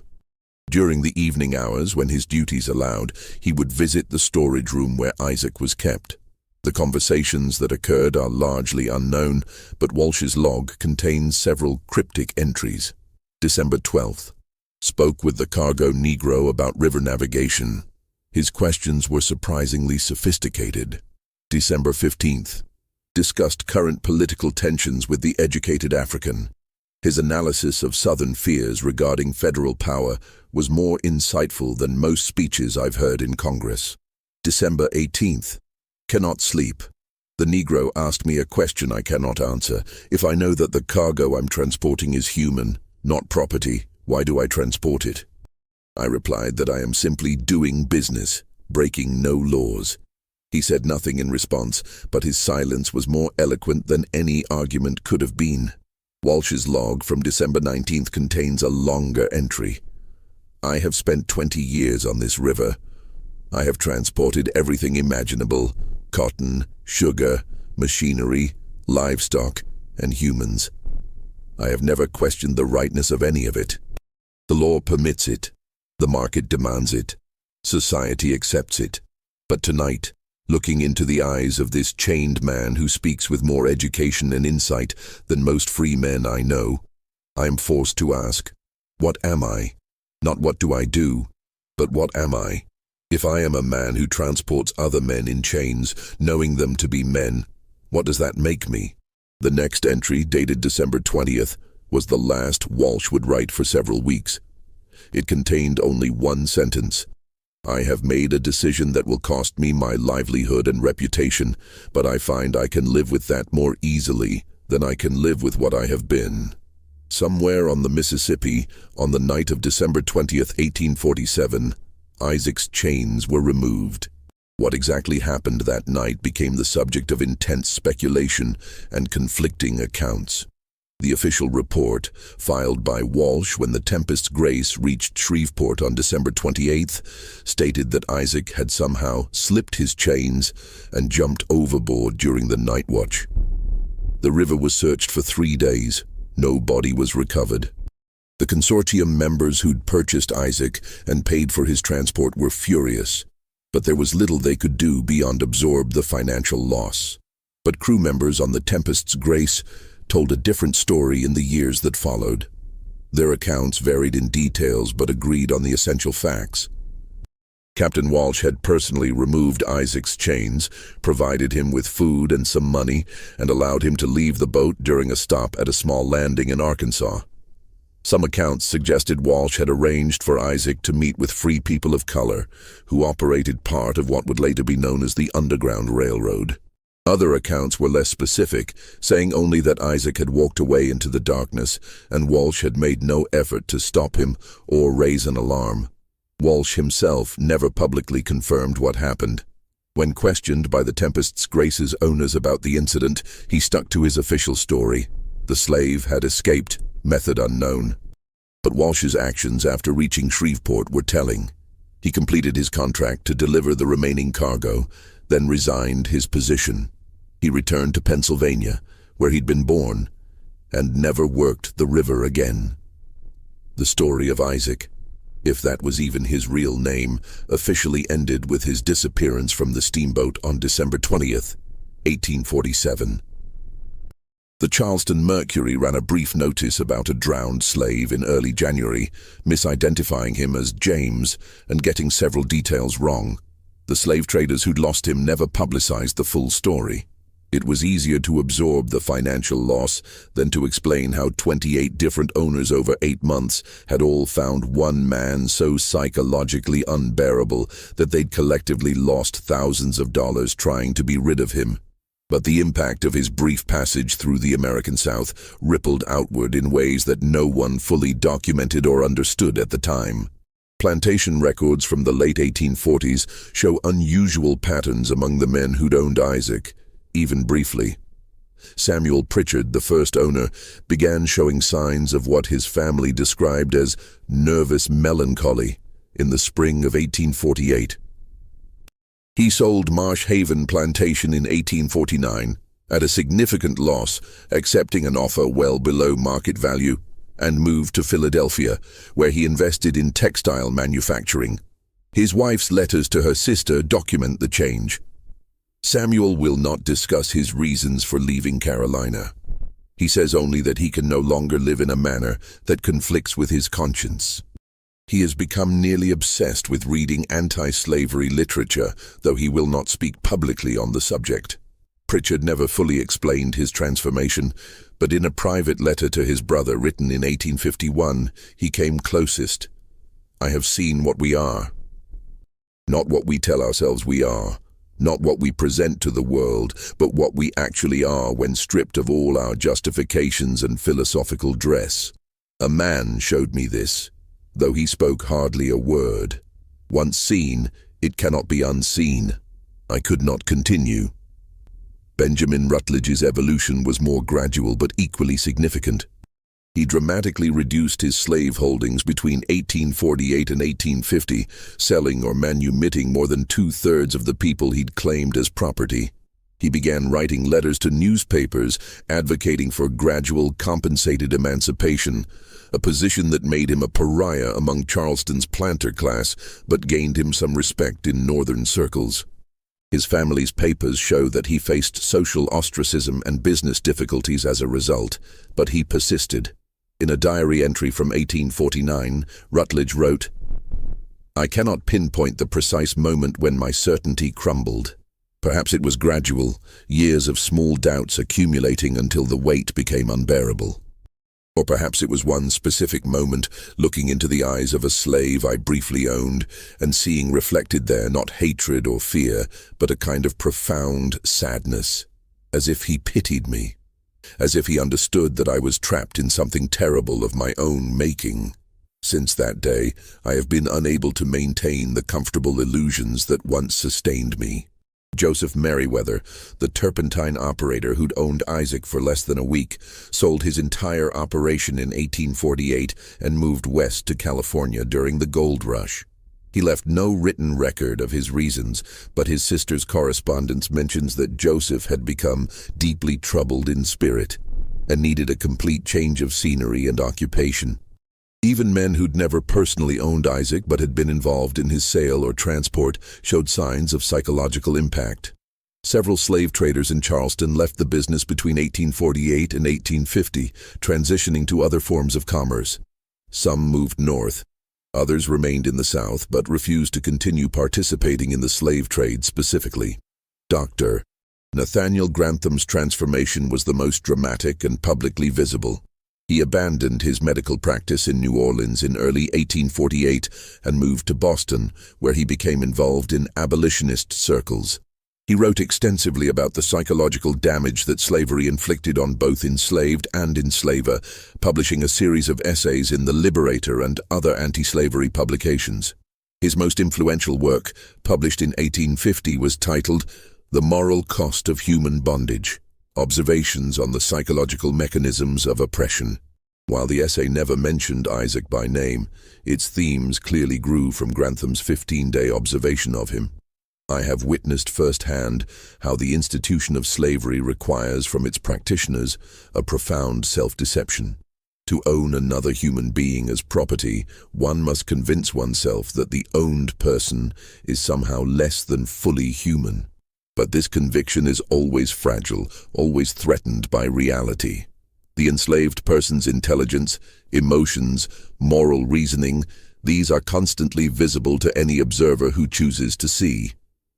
Speaker 1: During the evening hours, when his duties allowed, he would visit the storage room where Isaac was kept. The conversations that occurred are largely unknown, but Walsh's log contains several cryptic entries. December 12th. Spoke with the cargo Negro about river navigation. His questions were surprisingly sophisticated. December 15th. Discussed current political tensions with the educated African. His analysis of Southern fears regarding federal power was more insightful than most speeches I've heard in Congress. December 18th. Cannot sleep. The Negro asked me a question I cannot answer. If I know that the cargo I'm transporting is human, not property, why do I transport it? I replied that I am simply doing business, breaking no laws. He said nothing in response, but his silence was more eloquent than any argument could have been. Walsh's log from December 19th contains a longer entry. I have spent 20 years on this river. I have transported everything imaginable: cotton, sugar, machinery, livestock, and humans. I have never questioned the rightness of any of it. The law permits it. The market demands it. Society accepts it. But tonight, looking into the eyes of this chained man who speaks with more education and insight than most free men I know, I am forced to ask, what am I? Not what do I do, but what am I? If I am a man who transports other men in chains, knowing them to be men, what does that make me? The next entry, dated December 20th, was the last Walsh would write for several weeks. It contained only one sentence. I have made a decision that will cost me my livelihood and reputation, but I find I can live with that more easily than I can live with what I have been. Somewhere on the Mississippi, on the night of December 20th, 1847, Isaac's chains were removed. What exactly happened that night became the subject of intense speculation and conflicting accounts. The official report, filed by Walsh when the Tempest's Grace reached Shreveport on December 28th, stated that Isaac had somehow slipped his chains and jumped overboard during the night watch. The river was searched for 3 days. No body was recovered. The consortium members who'd purchased Isaac and paid for his transport were furious, but there was little they could do beyond absorb the financial loss. But crew members on the Tempest's Grace told a different story in the years that followed. Their accounts varied in details but agreed on the essential facts. Captain Walsh had personally removed Isaac's chains, provided him with food and some money, and allowed him to leave the boat during a stop at a small landing in Arkansas. Some accounts suggested Walsh had arranged for Isaac to meet with free people of color, who operated part of what would later be known as the Underground Railroad. Other accounts were less specific, saying only that Isaac had walked away into the darkness, and Walsh had made no effort to stop him or raise an alarm. Walsh himself never publicly confirmed what happened. When questioned by the Tempest's Grace's owners about the incident, he stuck to his official story. The slave had escaped, method unknown. But Walsh's actions after reaching Shreveport were telling. He completed his contract to deliver the remaining cargo, then resigned his position. He returned to Pennsylvania, where he'd been born, and never worked the river again. The story of Isaac, if that was even his real name, officially ended with his disappearance from the steamboat on December 20th, 1847. The Charleston Mercury ran a brief notice about a drowned slave in early January, misidentifying him as James and getting several details wrong. The slave traders who'd lost him never publicized the full story. It was easier to absorb the financial loss than to explain how 28 different owners over 8 months had all found one man so psychologically unbearable that they'd collectively lost thousands of dollars trying to be rid of him. But the impact of his brief passage through the American South rippled outward in ways that no one fully documented or understood at the time. Plantation records from the late 1840s show unusual patterns among the men who'd owned Isaac, even briefly. Samuel Pritchard, the first owner, began showing signs of what his family described as nervous melancholy in the spring of 1848. He sold Marsh Haven Plantation in 1849 at a significant loss, accepting an offer well below market value, and moved to Philadelphia, where he invested in textile manufacturing. His wife's letters to her sister document the change. Samuel will not discuss his reasons for leaving Carolina. He says only that he can no longer live in a manner that conflicts with his conscience. He has become nearly obsessed with reading anti-slavery literature, though he will not speak publicly on the subject. Pritchard never fully explained his transformation, but in a private letter to his brother written in 1851, he came closest. "I have seen what we are. Not what we tell ourselves we are. Not what we present to the world, but what we actually are when stripped of all our justifications and philosophical dress. A man showed me this, though he spoke hardly a word. Once seen, it cannot be unseen. I could not continue." Benjamin Rutledge's evolution was more gradual but equally significant. He dramatically reduced his slave holdings between 1848 and 1850, selling or manumitting more than 2/3 of the people he'd claimed as property. He began writing letters to newspapers advocating for gradual compensated emancipation, a position that made him a pariah among Charleston's planter class but gained him some respect in northern circles. His family's papers show that he faced social ostracism and business difficulties as a result, but he persisted. In a diary entry from 1849, Rutledge wrote, "I cannot pinpoint the precise moment when my certainty crumbled. Perhaps it was gradual, years of small doubts accumulating until the weight became unbearable. Or perhaps it was one specific moment, looking into the eyes of a slave I briefly owned, and seeing reflected there not hatred or fear, but a kind of profound sadness, as if he pitied me, as if he understood that I was trapped in something terrible of my own making. Since that day, I have been unable to maintain the comfortable illusions that once sustained me." Joseph Merriweather, the turpentine operator who'd owned Isaac for less than a week, sold his entire operation in 1848 and moved west to California during the gold rush. He left no written record of his reasons, but his sister's correspondence mentions that Joseph had become deeply troubled in spirit and needed a complete change of scenery and occupation. Even men who'd never personally owned Isaac but had been involved in his sale or transport showed signs of psychological impact. Several slave traders in Charleston left the business between 1848 and 1850, transitioning to other forms of commerce. Some moved north. Others remained in the South but refused to continue participating in the slave trade specifically. Dr. Nathaniel Grantham's transformation was the most dramatic and publicly visible. He abandoned his medical practice in New Orleans in early 1848 and moved to Boston, where he became involved in abolitionist circles. He wrote extensively about the psychological damage that slavery inflicted on both enslaved and enslaver, publishing a series of essays in The Liberator and other anti-slavery publications. His most influential work, published in 1850, was titled The Moral Cost of Human Bondage: Observations on the Psychological Mechanisms of Oppression. While the essay never mentioned Isaac by name, its themes clearly grew from Grantham's 15-day observation of him. "I have witnessed firsthand how the institution of slavery requires from its practitioners a profound self-deception. To own another human being as property, one must convince oneself that the owned person is somehow less than fully human. But this conviction is always fragile, always threatened by reality. The enslaved person's intelligence, emotions, moral reasoning, these are constantly visible to any observer who chooses to see.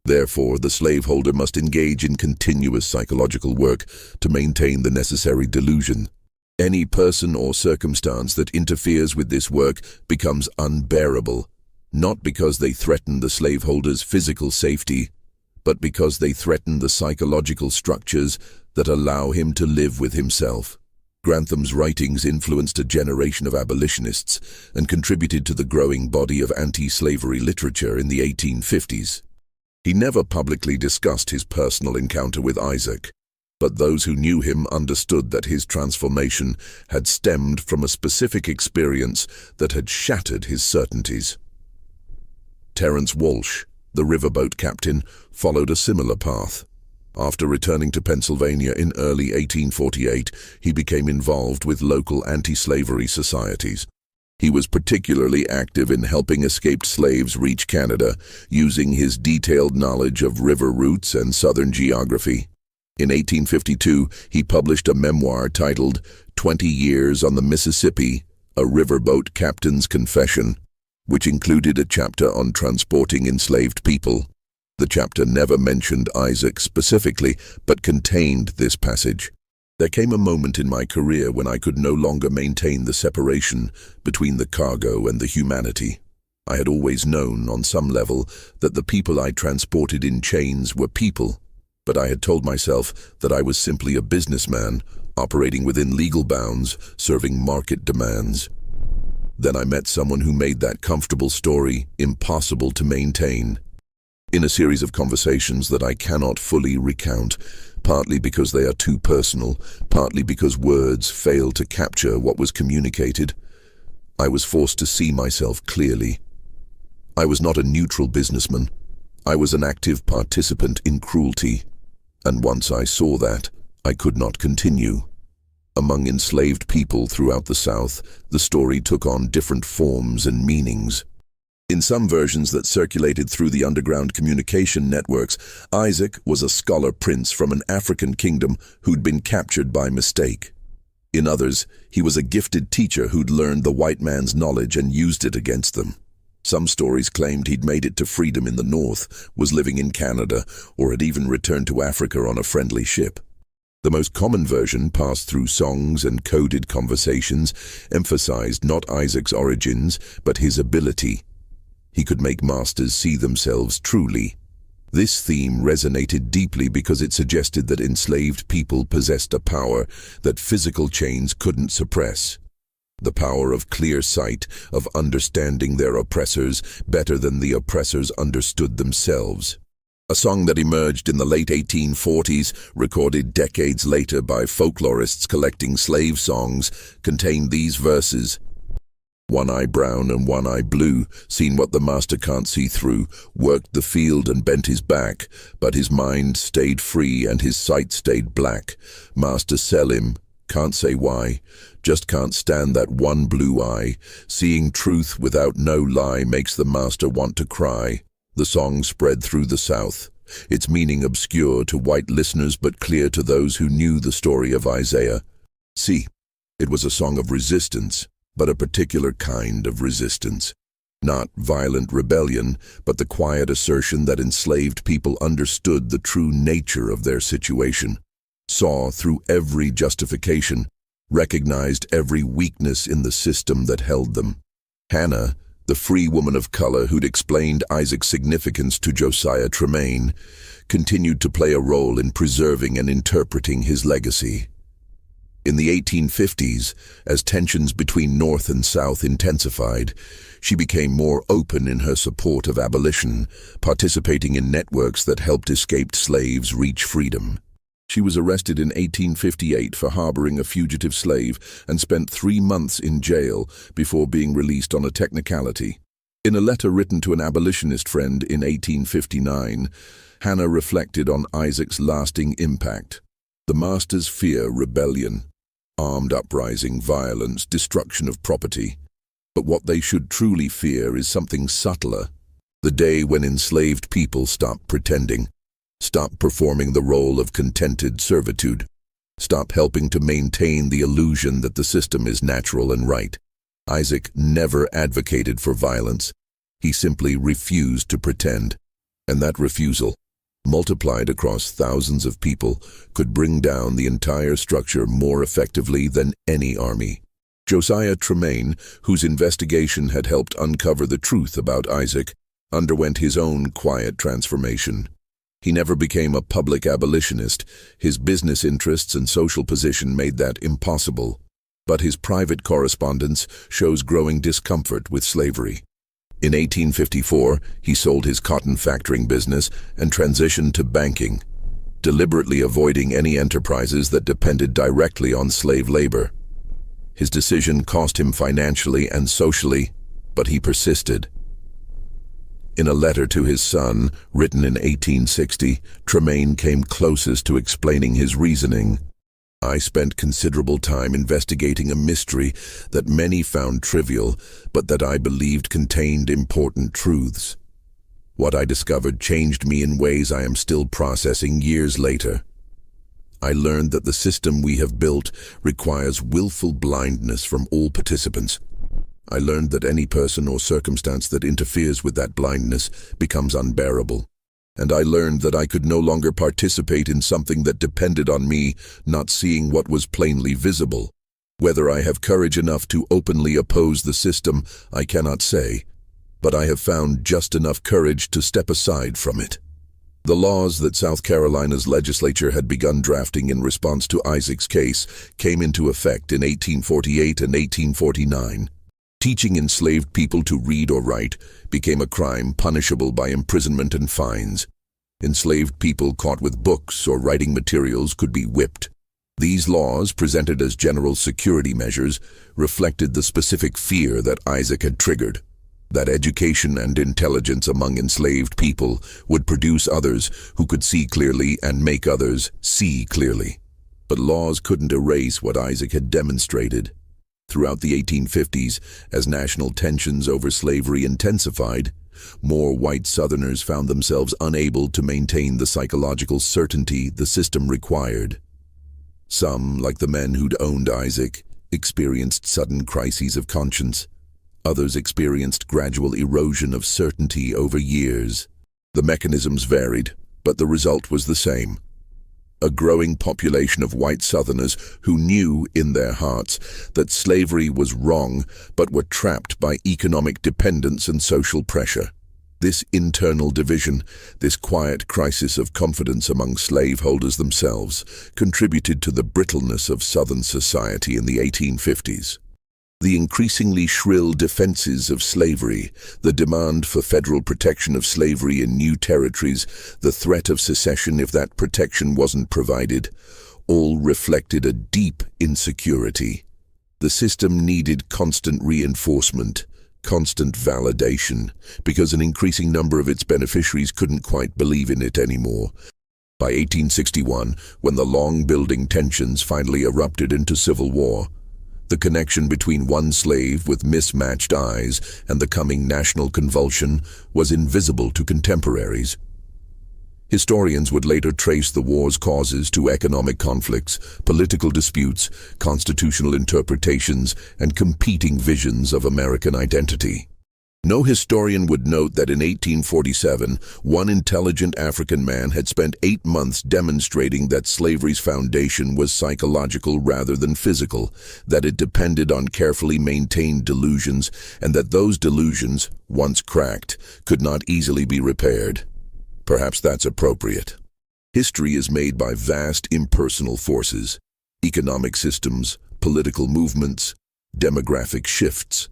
Speaker 1: Therefore, the slaveholder must engage in continuous psychological work to maintain the necessary delusion. Any person or circumstance that interferes with this work becomes unbearable, not because they threaten the slaveholder's physical safety, but because they threaten the psychological structures that allow him to live with himself. Grantham's writings influenced a generation of abolitionists and contributed to the growing body of anti-slavery literature in the 1850s. He never publicly discussed his personal encounter with Isaac, but those who knew him understood that his transformation had stemmed from a specific experience that had shattered his certainties. Terence Walsh, the riverboat captain, followed a similar path. After returning to Pennsylvania in early 1848, he became involved with local anti-slavery societies. He was particularly active in helping escaped slaves reach Canada, using his detailed knowledge of river routes and southern geography. In 1852, he published a memoir titled 20 Years on the Mississippi, A Riverboat Captain's Confession, which included a chapter on transporting enslaved people. The chapter never mentioned Isaac specifically, but contained this passage. There came a moment in my career when I could no longer maintain the separation between the cargo and the humanity. I had always known, on some level, that the people I transported in chains were people, but I had told myself that I was simply a businessman, operating within legal bounds, serving market demands. Then I met someone who made that comfortable story impossible to maintain. In a series of conversations that I cannot fully recount, partly because they are too personal, partly because words fail to capture what was communicated, I was forced to see myself clearly. I was not a neutral businessman. I was an active participant in cruelty. And once I saw that, I could not continue. Among enslaved people throughout the South, the story took on different forms and meanings. In some versions that circulated through the underground communication networks, Isaac was a scholar prince from an African kingdom who'd been captured by mistake. In others, he was a gifted teacher who'd learned the white man's knowledge and used it against them. Some stories claimed he'd made it to freedom in the north, was living in Canada, or had even returned to Africa on a friendly ship. The most common version, passed through songs and coded conversations, emphasized not Isaac's origins, but his ability. He could make masters see themselves truly. This theme resonated deeply because it suggested that enslaved people possessed a power that physical chains couldn't suppress. The power of clear sight, of understanding their oppressors better than the oppressors understood themselves. A song that emerged in the late 1840s, recorded decades later by folklorists collecting slave songs, contained these verses. One eye brown and one eye blue, seen what the master can't see through, worked the field and bent his back, but his mind stayed free and his sight stayed black. Master sell him, can't say why, just can't stand that one blue eye. Seeing truth without no lie makes the master want to cry. The song spread through the South, its meaning obscure to white listeners but clear to those who knew the story of Isaiah. See, it was a song of resistance, but a particular kind of resistance. Not violent rebellion, but the quiet assertion that enslaved people understood the true nature of their situation, saw through every justification, recognized every weakness in the system that held them. Hannah, the free woman of color who'd explained Isaac's significance to Josiah Tremaine, continued to play a role in preserving and interpreting his legacy. In the 1850s, as tensions between North and South intensified, she became more open in her support of abolition, participating in networks that helped escaped slaves reach freedom. She was arrested in 1858 for harboring a fugitive slave and spent 3 months in jail before being released on a technicality. In a letter written to an abolitionist friend in 1859, Hannah reflected on Isaac's lasting impact. The masters fear rebellion, armed uprising, violence, destruction of property. But what they should truly fear is something subtler. The day when enslaved people stop pretending, stop performing the role of contented servitude, stop helping to maintain the illusion that the system is natural and right. Isaac never advocated for violence. He simply refused to pretend. And that refusal, multiplied across thousands of people, could bring down the entire structure more effectively than any army. Josiah Tremaine, whose investigation had helped uncover the truth about Isaac, underwent his own quiet transformation. He never became a public abolitionist. His business interests and social position made that impossible. But his private correspondence shows growing discomfort with slavery. In 1854, he sold his cotton factoring business and transitioned to banking, deliberately avoiding any enterprises that depended directly on slave labor. His decision cost him financially and socially, but he persisted. In a letter to his son, written in 1860, Tremaine came closest to explaining his reasoning. "I spent considerable time investigating a mystery that many found trivial, but that I believed contained important truths. What I discovered changed me in ways I am still processing years later. I learned that the system we have built requires willful blindness from all participants. I learned that any person or circumstance that interferes with that blindness becomes unbearable. And I learned that I could no longer participate in something that depended on me not seeing what was plainly visible. Whether I have courage enough to openly oppose the system, I cannot say, but I have found just enough courage to step aside from it." The laws that South Carolina's legislature had begun drafting in response to Isaac's case came into effect in 1848 and 1849. Teaching enslaved people to read or write became a crime punishable by imprisonment and fines. Enslaved people caught with books or writing materials could be whipped. These laws, presented as general security measures, reflected the specific fear that Isaac had triggered, that education and intelligence among enslaved people would produce others who could see clearly and make others see clearly. But laws couldn't erase what Isaac had demonstrated. Throughout the 1850s, as national tensions over slavery intensified, more white Southerners found themselves unable to maintain the psychological certainty the system required. Some, like the men who'd owned Isaac, experienced sudden crises of conscience. Others experienced gradual erosion of certainty over years. The mechanisms varied, but the result was the same. A growing population of white Southerners who knew in their hearts that slavery was wrong but were trapped by economic dependence and social pressure. This internal division, this quiet crisis of confidence among slaveholders themselves, contributed to the brittleness of Southern society in the 1850s. The increasingly shrill defenses of slavery, the demand for federal protection of slavery in new territories, the threat of secession if that protection wasn't provided, all reflected a deep insecurity. The system needed constant reinforcement, constant validation, because an increasing number of its beneficiaries couldn't quite believe in it anymore. By 1861, when the long-building tensions finally erupted into civil war, the connection between one slave with mismatched eyes and the coming national convulsion was invisible to contemporaries. Historians would later trace the war's causes to economic conflicts, political disputes, constitutional interpretations, and competing visions of American identity. No historian would note that in 1847, one intelligent African man had spent 8 months demonstrating that slavery's foundation was psychological rather than physical, that it depended on carefully maintained delusions, and that those delusions, once cracked, could not easily be repaired. Perhaps that's appropriate. History is made by vast impersonal forces, economic systems, political movements, demographic shifts.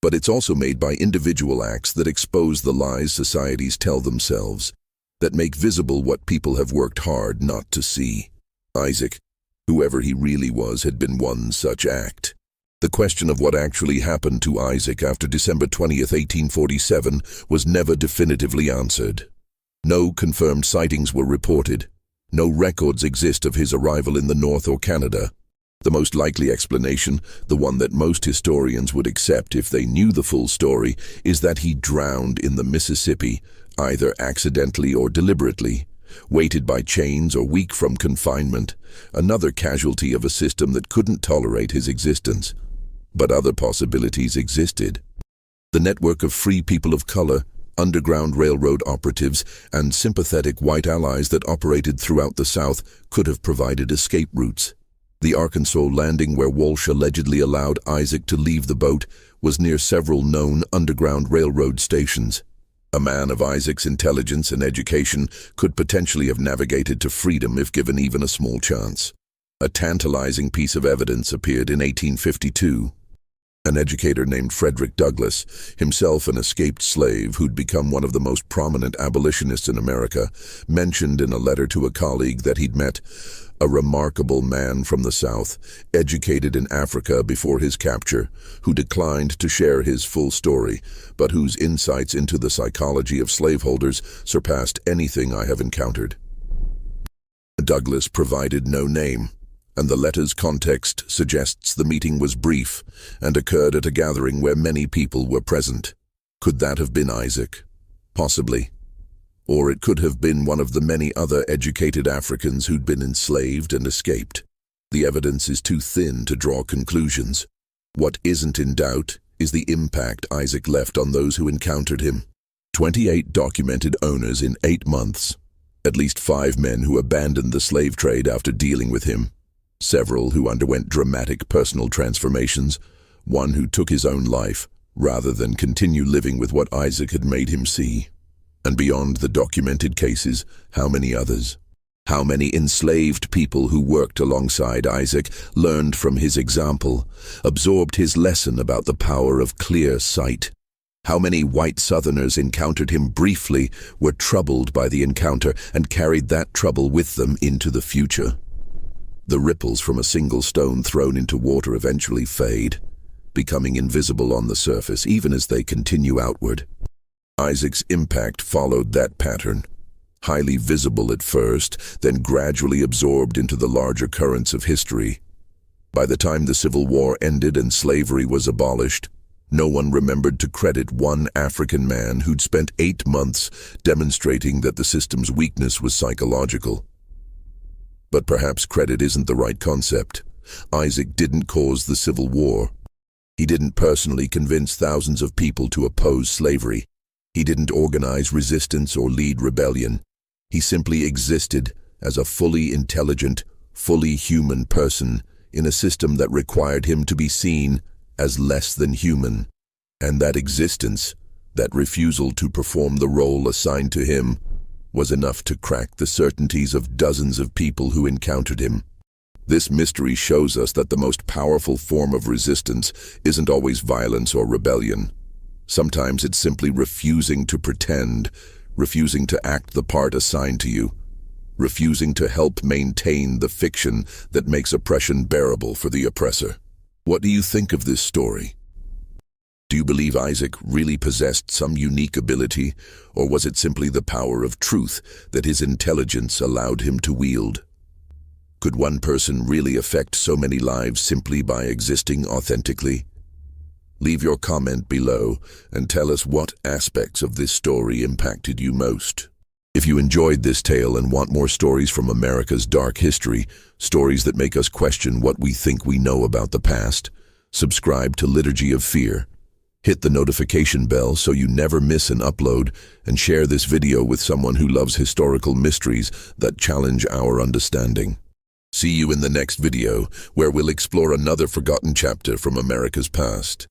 Speaker 1: But it's also made by individual acts that expose the lies societies tell themselves, that make visible what people have worked hard not to see. Isaac, whoever he really was, had been one such act. The question of what actually happened to Isaac after December 20th, 1847 was never definitively answered. No confirmed sightings were reported. No records exist of his arrival in the North or Canada. The most likely explanation, the one that most historians would accept if they knew the full story, is that he drowned in the Mississippi, either accidentally or deliberately, weighted by chains or weak from confinement, another casualty of a system that couldn't tolerate his existence. But other possibilities existed. The network of free people of color, Underground Railroad operatives, and sympathetic white allies that operated throughout the South could have provided escape routes. The Arkansas landing where Walsh allegedly allowed Isaac to leave the boat was near several known Underground Railroad stations. A man of Isaac's intelligence and education could potentially have navigated to freedom if given even a small chance. A tantalizing piece of evidence appeared in 1852. An educator named Frederick Douglass, himself an escaped slave who'd become one of the most prominent abolitionists in America, mentioned in a letter to a colleague that he'd met a remarkable man from the South, educated in Africa before his capture, who declined to share his full story, but whose insights into the psychology of slaveholders surpassed anything I have encountered. Douglass provided no name, and the letter's context suggests the meeting was brief and occurred at a gathering where many people were present. Could that have been Isaac? Possibly. Or it could have been one of the many other educated Africans who'd been enslaved and escaped. The evidence is too thin to draw conclusions. What isn't in doubt is the impact Isaac left on those who encountered him. 28 documented owners in 8 months. At least 5 men who abandoned the slave trade after dealing with him. Several who underwent dramatic personal transformations. One who took his own life, rather than continue living with what Isaac had made him see. And beyond the documented cases, how many others? How many enslaved people who worked alongside Isaac learned from his example, absorbed his lesson about the power of clear sight? How many white Southerners encountered him briefly, were troubled by the encounter, and carried that trouble with them into the future? The ripples from a single stone thrown into water eventually fade, becoming invisible on the surface even as they continue outward. Isaac's impact followed that pattern, highly visible at first, then gradually absorbed into the larger currents of history. By the time the Civil War ended and slavery was abolished, no one remembered to credit one African man who'd spent 8 months demonstrating that the system's weakness was psychological. But perhaps credit isn't the right concept. Isaac didn't cause the Civil War. He didn't personally convince thousands of people to oppose slavery. He didn't organize resistance or lead rebellion. He simply existed as a fully intelligent, fully human person in a system that required him to be seen as less than human. And that existence, that refusal to perform the role assigned to him, was enough to crack the certainties of dozens of people who encountered him. This mystery shows us that the most powerful form of resistance isn't always violence or rebellion. Sometimes it's simply refusing to pretend, refusing to act the part assigned to you, refusing to help maintain the fiction that makes oppression bearable for the oppressor. What do you think of this story? Do you believe Isaac really possessed some unique ability, or was it simply the power of truth that his intelligence allowed him to wield? Could one person really affect so many lives simply by existing authentically? Leave your comment below and tell us what aspects of this story impacted you most. If you enjoyed this tale and want more stories from America's dark history, stories that make us question what we think we know about the past, subscribe to Liturgy of Fear. Hit the notification bell so you never miss an upload, and share this video with someone who loves historical mysteries that challenge our understanding. See you in the next video, where we'll explore another forgotten chapter from America's past.